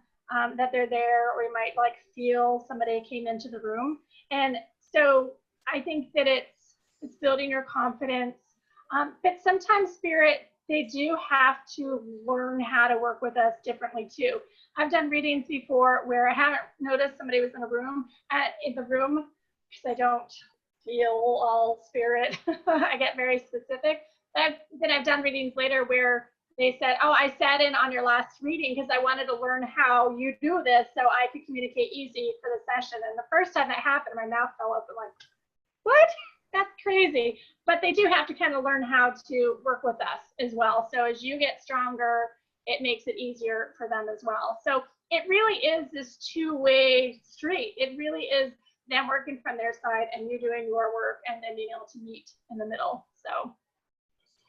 that they're there, or you might like feel somebody came into the room. And so I think that it's building your confidence. But sometimes spirit, they do have to learn how to work with us differently too. I've done readings before where I haven't noticed somebody was in a room, because I don't feel all spirit. I get very specific. Then I've done readings later where they said, oh, I sat in on your last reading because I wanted to learn how you do this so I could communicate easy for the session. And the first time that happened, my mouth fell open like, what? That's crazy. But they do have to kind of learn how to work with us as well. So as you get stronger, it makes it easier for them as well. So it really is this two-way street. It really is them working from their side and you doing your work and then being able to meet in the middle. So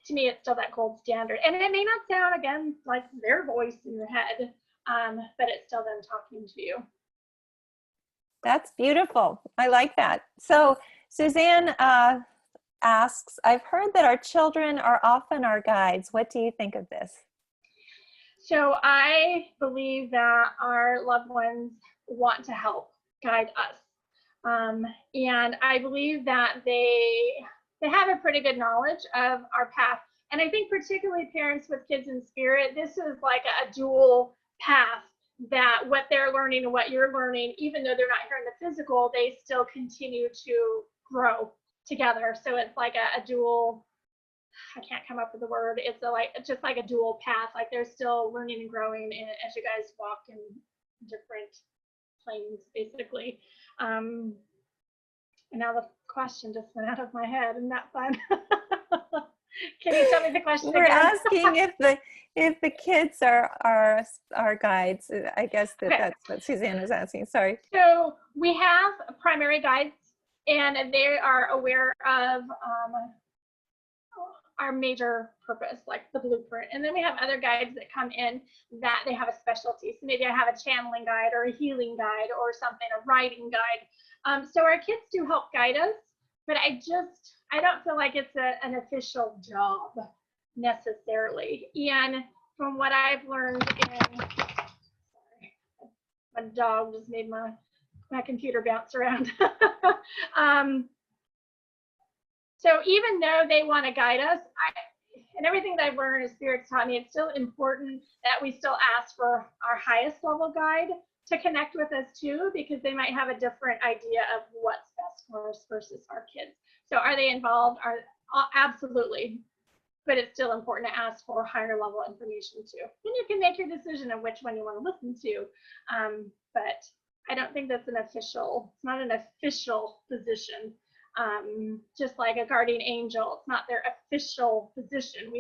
to me, it's still that gold standard. And it may not sound, again, like their voice in your head, but it's still them talking to you. That's beautiful. I like that. So Suzanne asks, I've heard that our children are often our guides. What do you think of this? So I believe that our loved ones want to help guide us. And I believe that they have a pretty good knowledge of our path. And I think particularly parents with kids in spirit, this is like a dual path, that what they're learning and what you're learning, even though they're not here in the physical, they still continue to grow together. So it's like a dual, I can't come up with the word. It's just like a dual path. Like they're still learning and growing as you guys walk in different planes, basically. And now the question just went out of my head. Isn't that fun? Can you tell me the question We're again? asking if the kids are our guides. I guess that's what Suzanne was asking. Sorry. So we have primary guides, and they are aware of our major purpose, like the blueprint. And then we have other guides that come in that they have a specialty. So maybe I have a channeling guide or a healing guide or something, a writing guide. So our kids do help guide us, but I don't feel like it's an official job necessarily. And from what I've learned sorry, my dog just made my computer bounce around. So even though they want to guide us, and everything that I've learned as Spirit's taught me, it's still important that we still ask for our highest level guide to connect with us too, because they might have a different idea of what's best for us versus our kids. So are they involved? Absolutely. But it's still important to ask for higher level information too. And you can make your decision of which one you want to listen to. But I don't think that's it's not an official position. Just like a guardian angel, it's not their official position.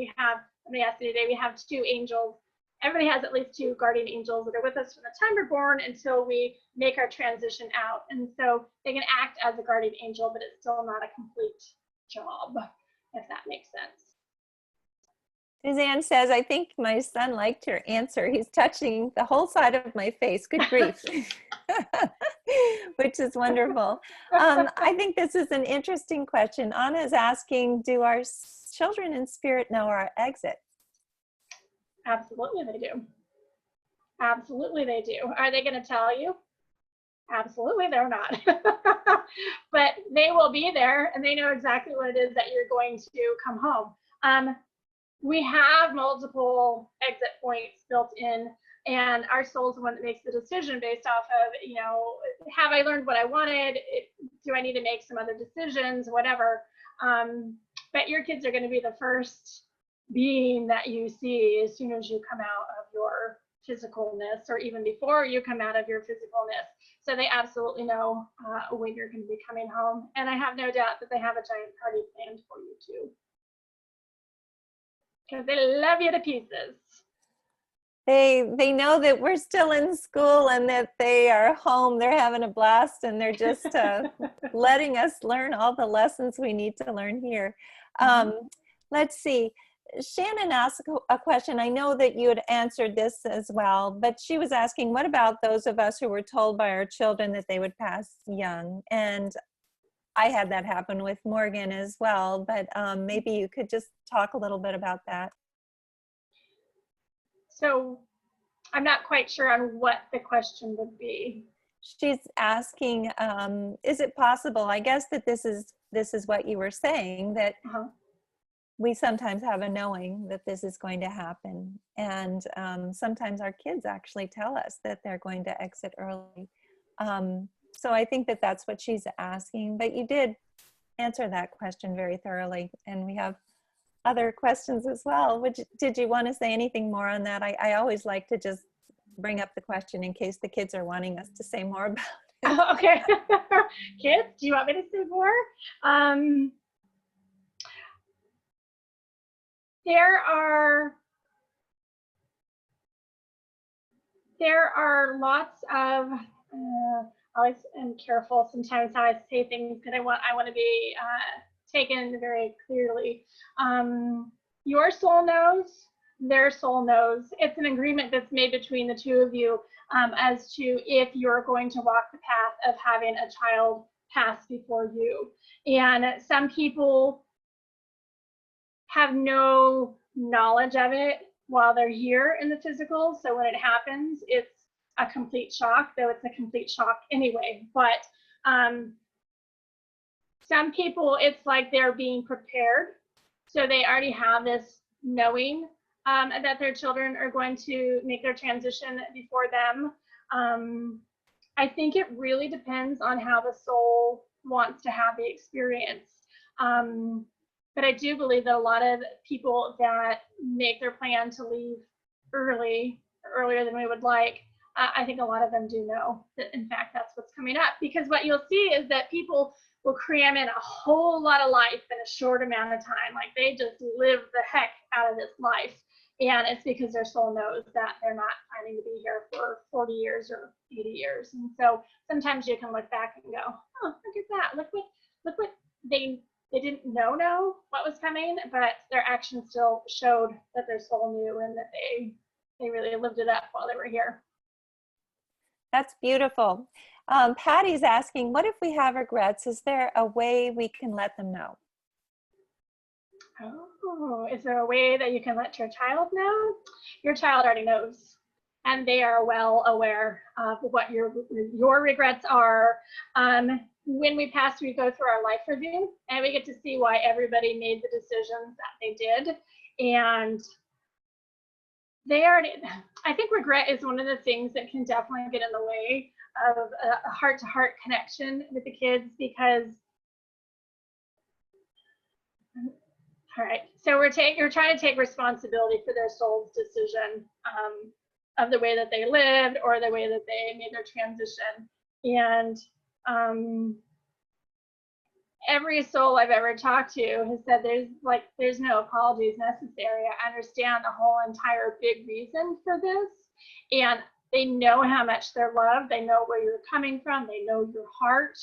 Somebody asked me today, we have 2 angels. Everybody has at least 2 guardian angels that are with us from the time we're born until we make our transition out. And so they can act as a guardian angel, but it's still not a complete job, if that makes sense. Suzanne says, I think my son liked your answer. He's touching the whole side of my face. Good grief. Which is wonderful. I think this is an interesting question. Anna is asking, do our children in spirit know our exit? Absolutely they do. Absolutely they do. Are they going to tell you? Absolutely they're not. But they will be there and they know exactly what it is that you're going to come home. We have multiple exit points built in, and our soul is the one that makes the decision based off of, have I learned what I wanted? Do I need to make some other decisions? Whatever. But your kids are going to be the first being that you see as soon as you come out of your physicalness, or even before you come out of your physicalness. So they absolutely know when you're going to be coming home. And I have no doubt that they have a giant party planned for you too, because they love you to pieces. They know that we're still in school and that they are home. They're having a blast, and they're just letting us learn all the lessons we need to learn here. Let's see. Shannon asked a question. I know that you had answered this as well, but she was asking, what about those of us who were told by our children that they would pass young? And I had that happen with Morgan as well, but maybe you could just talk a little bit about that. So I'm not quite sure on what the question would be. She's asking, is it possible, I guess that this is what you were saying, that we sometimes have a knowing that this is going to happen. And sometimes our kids actually tell us that they're going to exit early. So I think that that's what she's asking, but you did answer that question very thoroughly. And we have other questions as well. Did you want to say anything more on that? I always like to just bring up the question in case the kids are wanting us to say more about it. Okay. Kids, do you want me to say more? There are lots of, I always am careful sometimes how I say things because I want to be taken very clearly. Your soul knows, their soul knows. It's an agreement that's made between the two of you as to if you're going to walk the path of having a child pass before you. And some people have no knowledge of it while they're here in the physical. So when it happens, it's a complete shock, though it's a complete shock anyway. But some people, it's like they're being prepared. So they already have this knowing that their children are going to make their transition before them. I think it really depends on how the soul wants to have the experience. But I do believe that a lot of people that make their plan to leave earlier than we would like, I think a lot of them do know that, in fact, that's what's coming up. Because what you'll see is that people will cram in a whole lot of life in a short amount of time. Like they just live the heck out of this life. And it's because their soul knows that they're not planning to be here for 40 years or 80 years. And so sometimes you can look back and go, oh, look at that. Look what they didn't know what was coming, but their actions still showed that their soul knew and that they really lived it up while they were here. That's beautiful. Patty's asking, what if we have regrets? Is there a way we can let them know? Oh, is there a way that you can let your child know? Your child already knows, and they are well aware of what your regrets are. When we pass, we go through our life review, and we get to see why everybody made the decisions that they did. And they already, I think regret is one of the things that can definitely get in the way of a heart-to-heart connection with the kids, because all right, so you're trying to take responsibility for their soul's decision of the way that they lived or the way that they made their transition. And every soul I've ever talked to has said there's no apologies necessary. I understand the whole entire big reason for this, and they know how much they're loved. They know where you're coming from. They know your heart.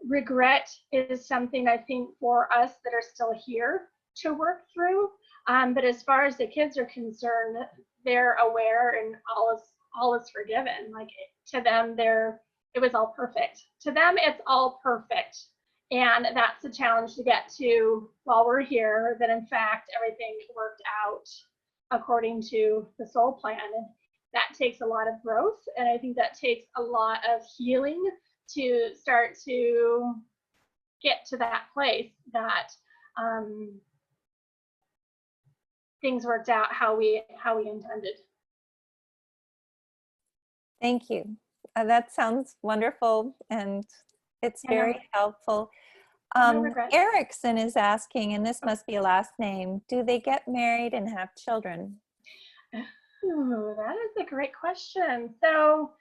Regret is something I think for us that are still here to work through. But as far as the kids are concerned, they're aware and all is forgiven. Like to them, it was all perfect. To them, it's all perfect. And that's a challenge to get to while we're here, that in fact, everything worked out according to the soul plan. And that takes a lot of growth. And I think that takes a lot of healing to start to get to that place that things worked out how we intended. Thank you. That sounds wonderful, and it's very helpful. Erickson is asking, and this must be a last name, do they get married and have children? Ooh, that is a great question. So,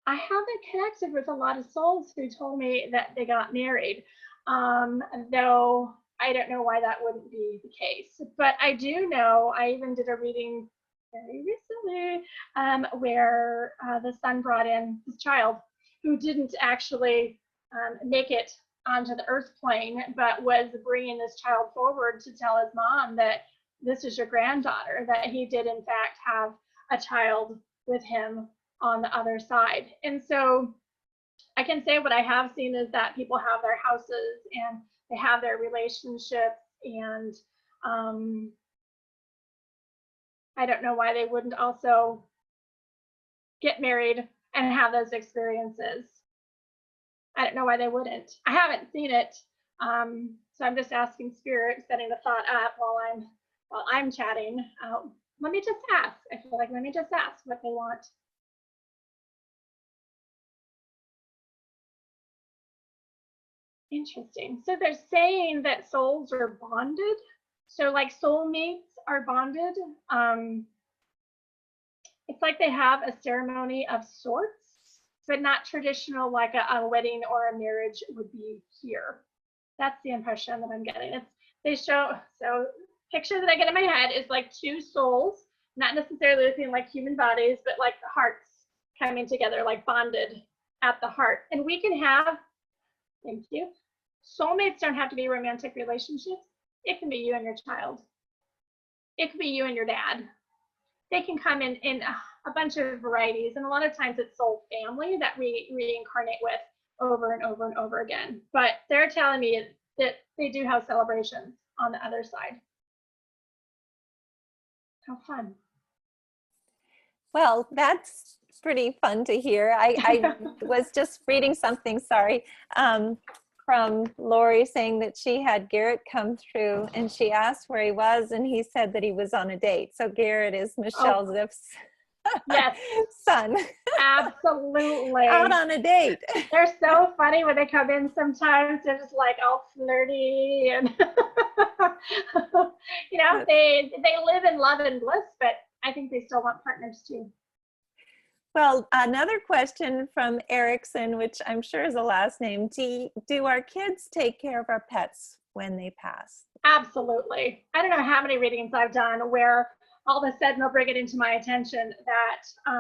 I haven't connected with a lot of souls who told me that they got married, though I don't know why that wouldn't be the case. But I do know, I even did a reading very recently where the son brought in his child who didn't actually make it onto the earth plane, but was bringing this child forward to tell his mom that this is your granddaughter, that he did in fact have a child with him on the other side. And so I can say what I have seen is that people have their houses and they have their relationships, and I don't know why they wouldn't also get married and have those experiences. I don't know why they wouldn't. I haven't seen it, so I'm just asking Spirit, setting the thought up while I'm chatting. Let me just ask. I feel like let me just ask what they want. Interesting. So they're saying that souls are bonded. So like soulmates are bonded. It's like they have a ceremony of sorts, but not traditional like a wedding or a marriage would be here. That's the impression that I'm getting. They show, so picture that I get in my head is like two souls, not necessarily looking like human bodies, but like the hearts coming together, like bonded at the heart. And we can have, thank you, soulmates don't have to be romantic relationships. It can be you and your child. It could be you and your dad. They can come in a bunch of varieties, and a lot of times it's soul family that we reincarnate with over and over and over again. But they're telling me that they do have celebrations on the other side. How fun. Well, that's pretty fun to hear. I was just reading something, sorry, from Lori saying that she had Garrett come through and she asked where he was and he said that he was on a date. So Garrett is Michelle Ziff's yes. son. Absolutely. Out on a date. They're so funny when they come in sometimes. They're just like all flirty and you know, they live in love and bliss, but I think they still want partners too. Well, another question from Erickson, which I'm sure is a last name. Do our kids take care of our pets when they pass? Absolutely. I don't know how many readings I've done where all of a sudden they'll bring it into my attention that,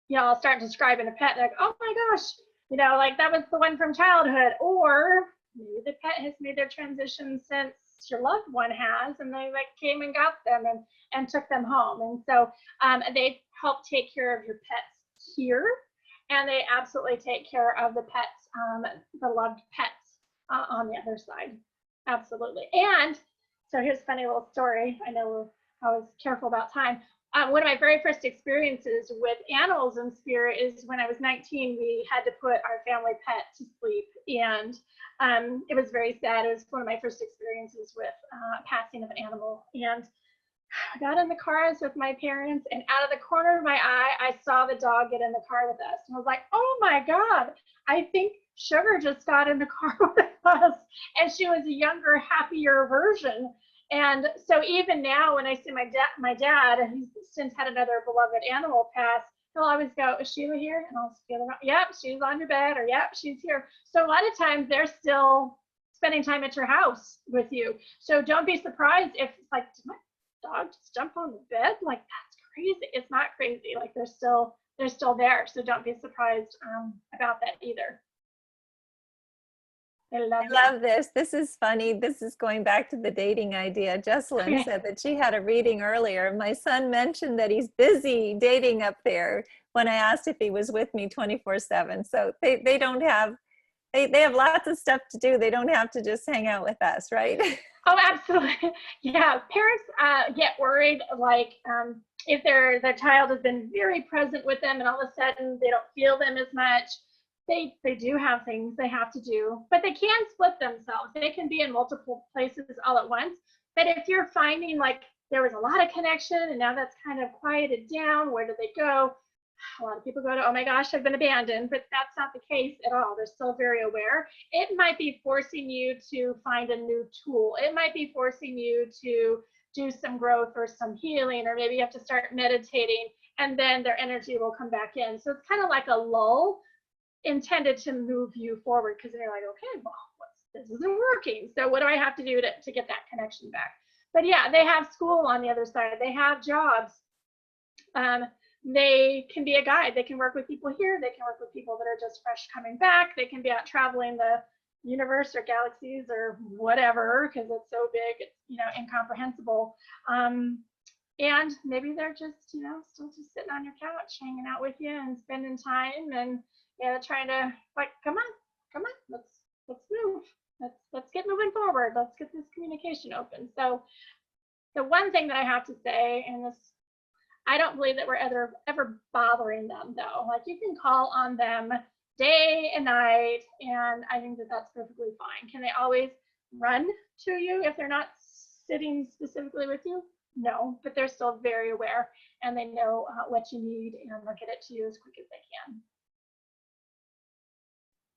you know, I'll start describing a pet. They're like, oh my gosh, you know, like that was the one from childhood. Or maybe the pet has made their transition since your loved one has, and they like came and got them and took them home. And so they help take care of your pets here, and they absolutely take care of the pets, the loved pets on the other side. Absolutely. And so here's a funny little story. I know I was careful about time. One of my very first experiences with animals in spirit is when I was 19, we had to put our family pet to sleep. And it was very sad. It was one of my first experiences with passing of an animal. And I got in the cars with my parents, and out of the corner of my eye, I saw the dog get in the car with us. And I was like, oh my God, I think Sugar just got in the car with us. And she was a younger, happier version. And so even now when I see my dad, and he's since had another beloved animal pass, he'll always go, is Sheila here? And I'll feel around, yep, she's on your bed, or yep, she's here. So a lot of times they're still spending time at your house with you. So don't be surprised if it's like, did my dog just jump on the bed? Like, that's crazy. It's not crazy. Like they're still there. So don't be surprised about that either. I love this. This is funny. This is going back to the dating idea. Jesselyn said that she had a reading earlier. My son mentioned that he's busy dating up there when I asked if he was with me 24/7. So they don't have, they have lots of stuff to do. They don't have to just hang out with us, right? Oh, absolutely. Yeah, parents get worried, like if their child has been very present with them and all of a sudden they don't feel them as much. They do have things they have to do, but they can split themselves. They can be in multiple places all at once. But if you're finding like there was a lot of connection and now that's kind of quieted down, where do they go? A lot of people go to, oh my gosh, I've been abandoned, but that's not the case at all. They're still very aware. It might be forcing you to find a new tool. It might be forcing you to do some growth or some healing, or maybe you have to start meditating, and then their energy will come back in. So it's kind of like a lull intended to move you forward, because they're like, okay, well, this isn't working. So what do I have to do to get that connection back? But yeah, they have school on the other side. They have jobs. They can be a guide. They can work with people here. They can work with people that are just fresh coming back. They can be out traveling the universe or galaxies or whatever, because it's so big, it's, you know, incomprehensible. And maybe they're just, you know, still just sitting on your couch, hanging out with you and spending time, and, you know, trying to, like, come on, let's move. Let's get moving forward. Let's get this communication open. So the one thing that I have to say, and this, I don't believe that we're ever bothering them, though. Like, you can call on them day and night, and I think that that's perfectly fine. Can they always run to you if they're not sitting specifically with you? No, but they're still very aware, and they know what you need, and they'll get it to you as quick as they can.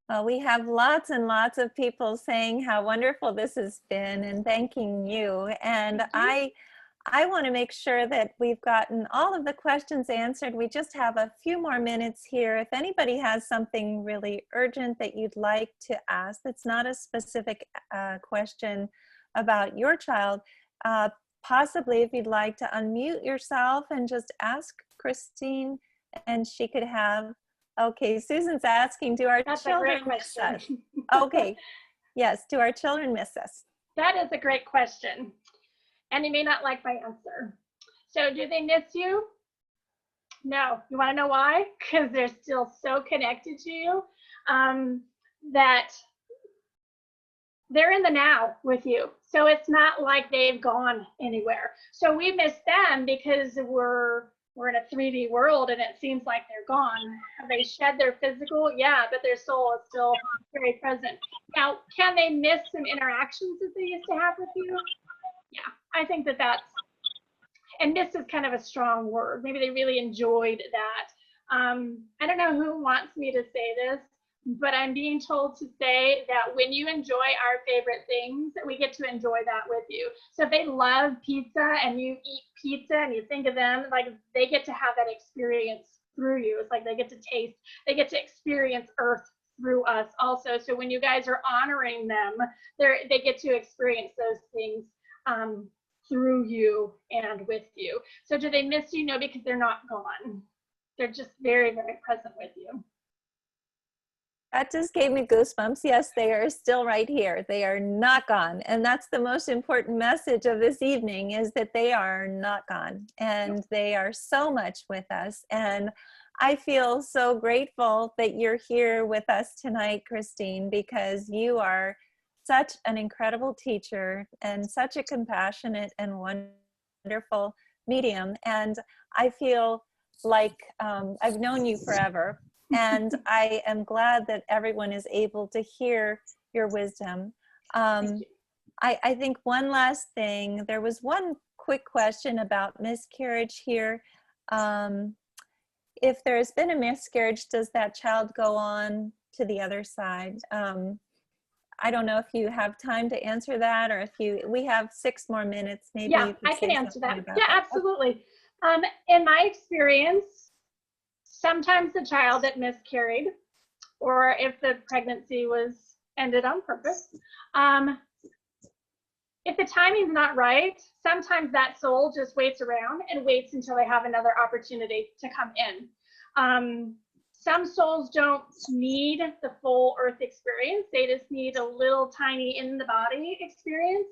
Well, we have lots and lots of people saying how wonderful this has been and thanking you. And I want to make sure that we've gotten all of the questions answered. We just have a few more minutes here. If anybody has something really urgent that you'd like to ask, that's not a specific question about your child, possibly if you'd like to unmute yourself and just ask Christine, and she could have. Okay, Susan's asking, do our children miss us? Okay, yes, do our children miss us? That is a great question, and you may not like my answer. So do they miss you? No. You want to know why? Because they're still so connected to you that they're in the now with you. So it's not like they've gone anywhere. So we miss them because we're in a 3D world, and it seems like they're gone. Have they shed their physical? Yeah, but their soul is still very present. Now, can they miss some interactions that they used to have with you? Yeah, I think that that's, and miss is kind of a strong word. Maybe they really enjoyed that. I don't know who wants me to say this, but I'm being told to say that when you enjoy our favorite things, we get to enjoy that with you. So if they love pizza and you eat pizza and you think of them, like, they get to have that experience through you. It's like they get to taste, they get to experience Earth through us also. So when you guys are honoring them, they get to experience those things through you and with you. So do they miss you? No, because they're not gone. They're just very, very present with you. That just gave me goosebumps. Yes, they are still right here. They are not gone. And that's the most important message of this evening, is that they are not gone, and they are so much with us. And I feel so grateful that you're here with us tonight, Christine, because you are such an incredible teacher and such a compassionate and wonderful medium. And I feel like I've known you forever. And I am glad that everyone is able to hear your wisdom. I think one last thing, there was one quick question about miscarriage here. If there's been a miscarriage, does that child go on to the other side? I don't know if you have time to answer that, or if we have 6 more minutes, maybe. Yeah, you could I can answer that. Yeah, that. absolutely. In my experience, sometimes the child that miscarried, or if the pregnancy was ended on purpose, if the timing's not right, sometimes that soul just waits around and waits until they have another opportunity to come in. Some souls don't need the full Earth experience. They just need a little tiny in the body experience.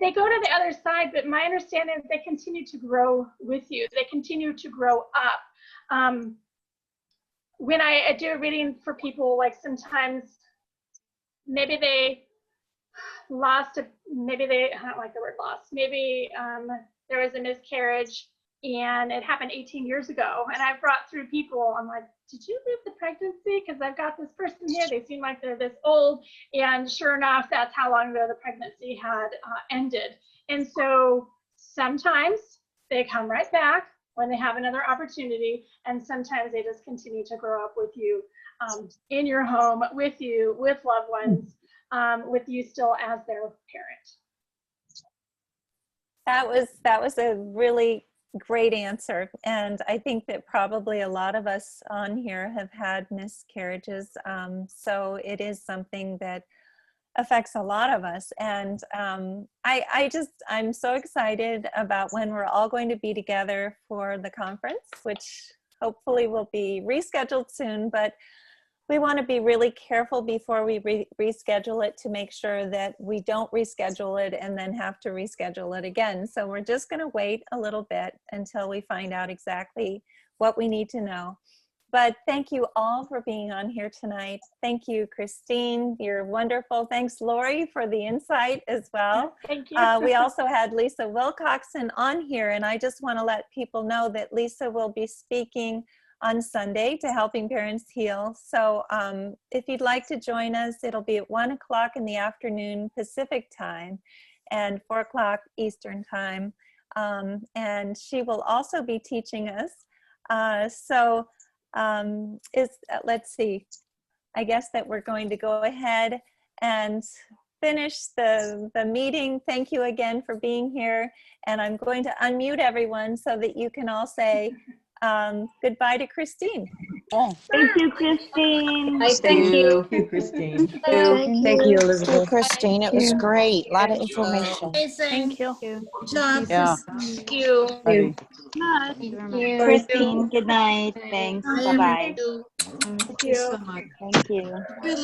They go to the other side, but my understanding is they continue to grow with you. They continue to grow up. When I do a reading for people, like, sometimes maybe they lost, maybe they, I don't like the word lost, maybe there was a miscarriage and it happened 18 years ago, and I've brought through people, I'm like, did you leave the pregnancy? Because I've got this person here, they seem like they're this old, and sure enough, that's how long ago the pregnancy had ended. And so sometimes they come right back when they have another opportunity, and sometimes they just continue to grow up with you, in your home, with you, with loved ones, with you still as their parent. That was a really great answer. And I think that probably a lot of us on here have had miscarriages. So it is something that affects a lot of us. And I'm so excited about when we're all going to be together for the conference, which hopefully will be rescheduled soon, but we want to be really careful before we reschedule it to make sure that we don't reschedule it and then have to reschedule it again. So we're just going to wait a little bit until we find out exactly what we need to know. But thank you all for being on here tonight. Thank you, Christine. You're wonderful. Thanks, Lori, for the insight as well. Thank you. We also had Lisa Wilcoxon on here, and I just want to let people know that Lisa will be speaking on Sunday to Helping Parents Heal. So if you'd like to join us, it'll be at 1 o'clock in the afternoon Pacific time and 4 o'clock Eastern time. And she will also be teaching us. Let's see, I guess that we're going to go ahead and finish the meeting. Thank you again for being here. And I'm going to unmute everyone so that you can all say goodbye to Christine. Oh. Thank you, Christine. Thank you. Thank you, Christine. Thank you, Elizabeth. Thank you, Christine. It was great. A lot of information. Thank you. Good job. Yeah. Thank you. Christine, good night. Thanks. Bye-bye. you. Thank you. Thank you. Good,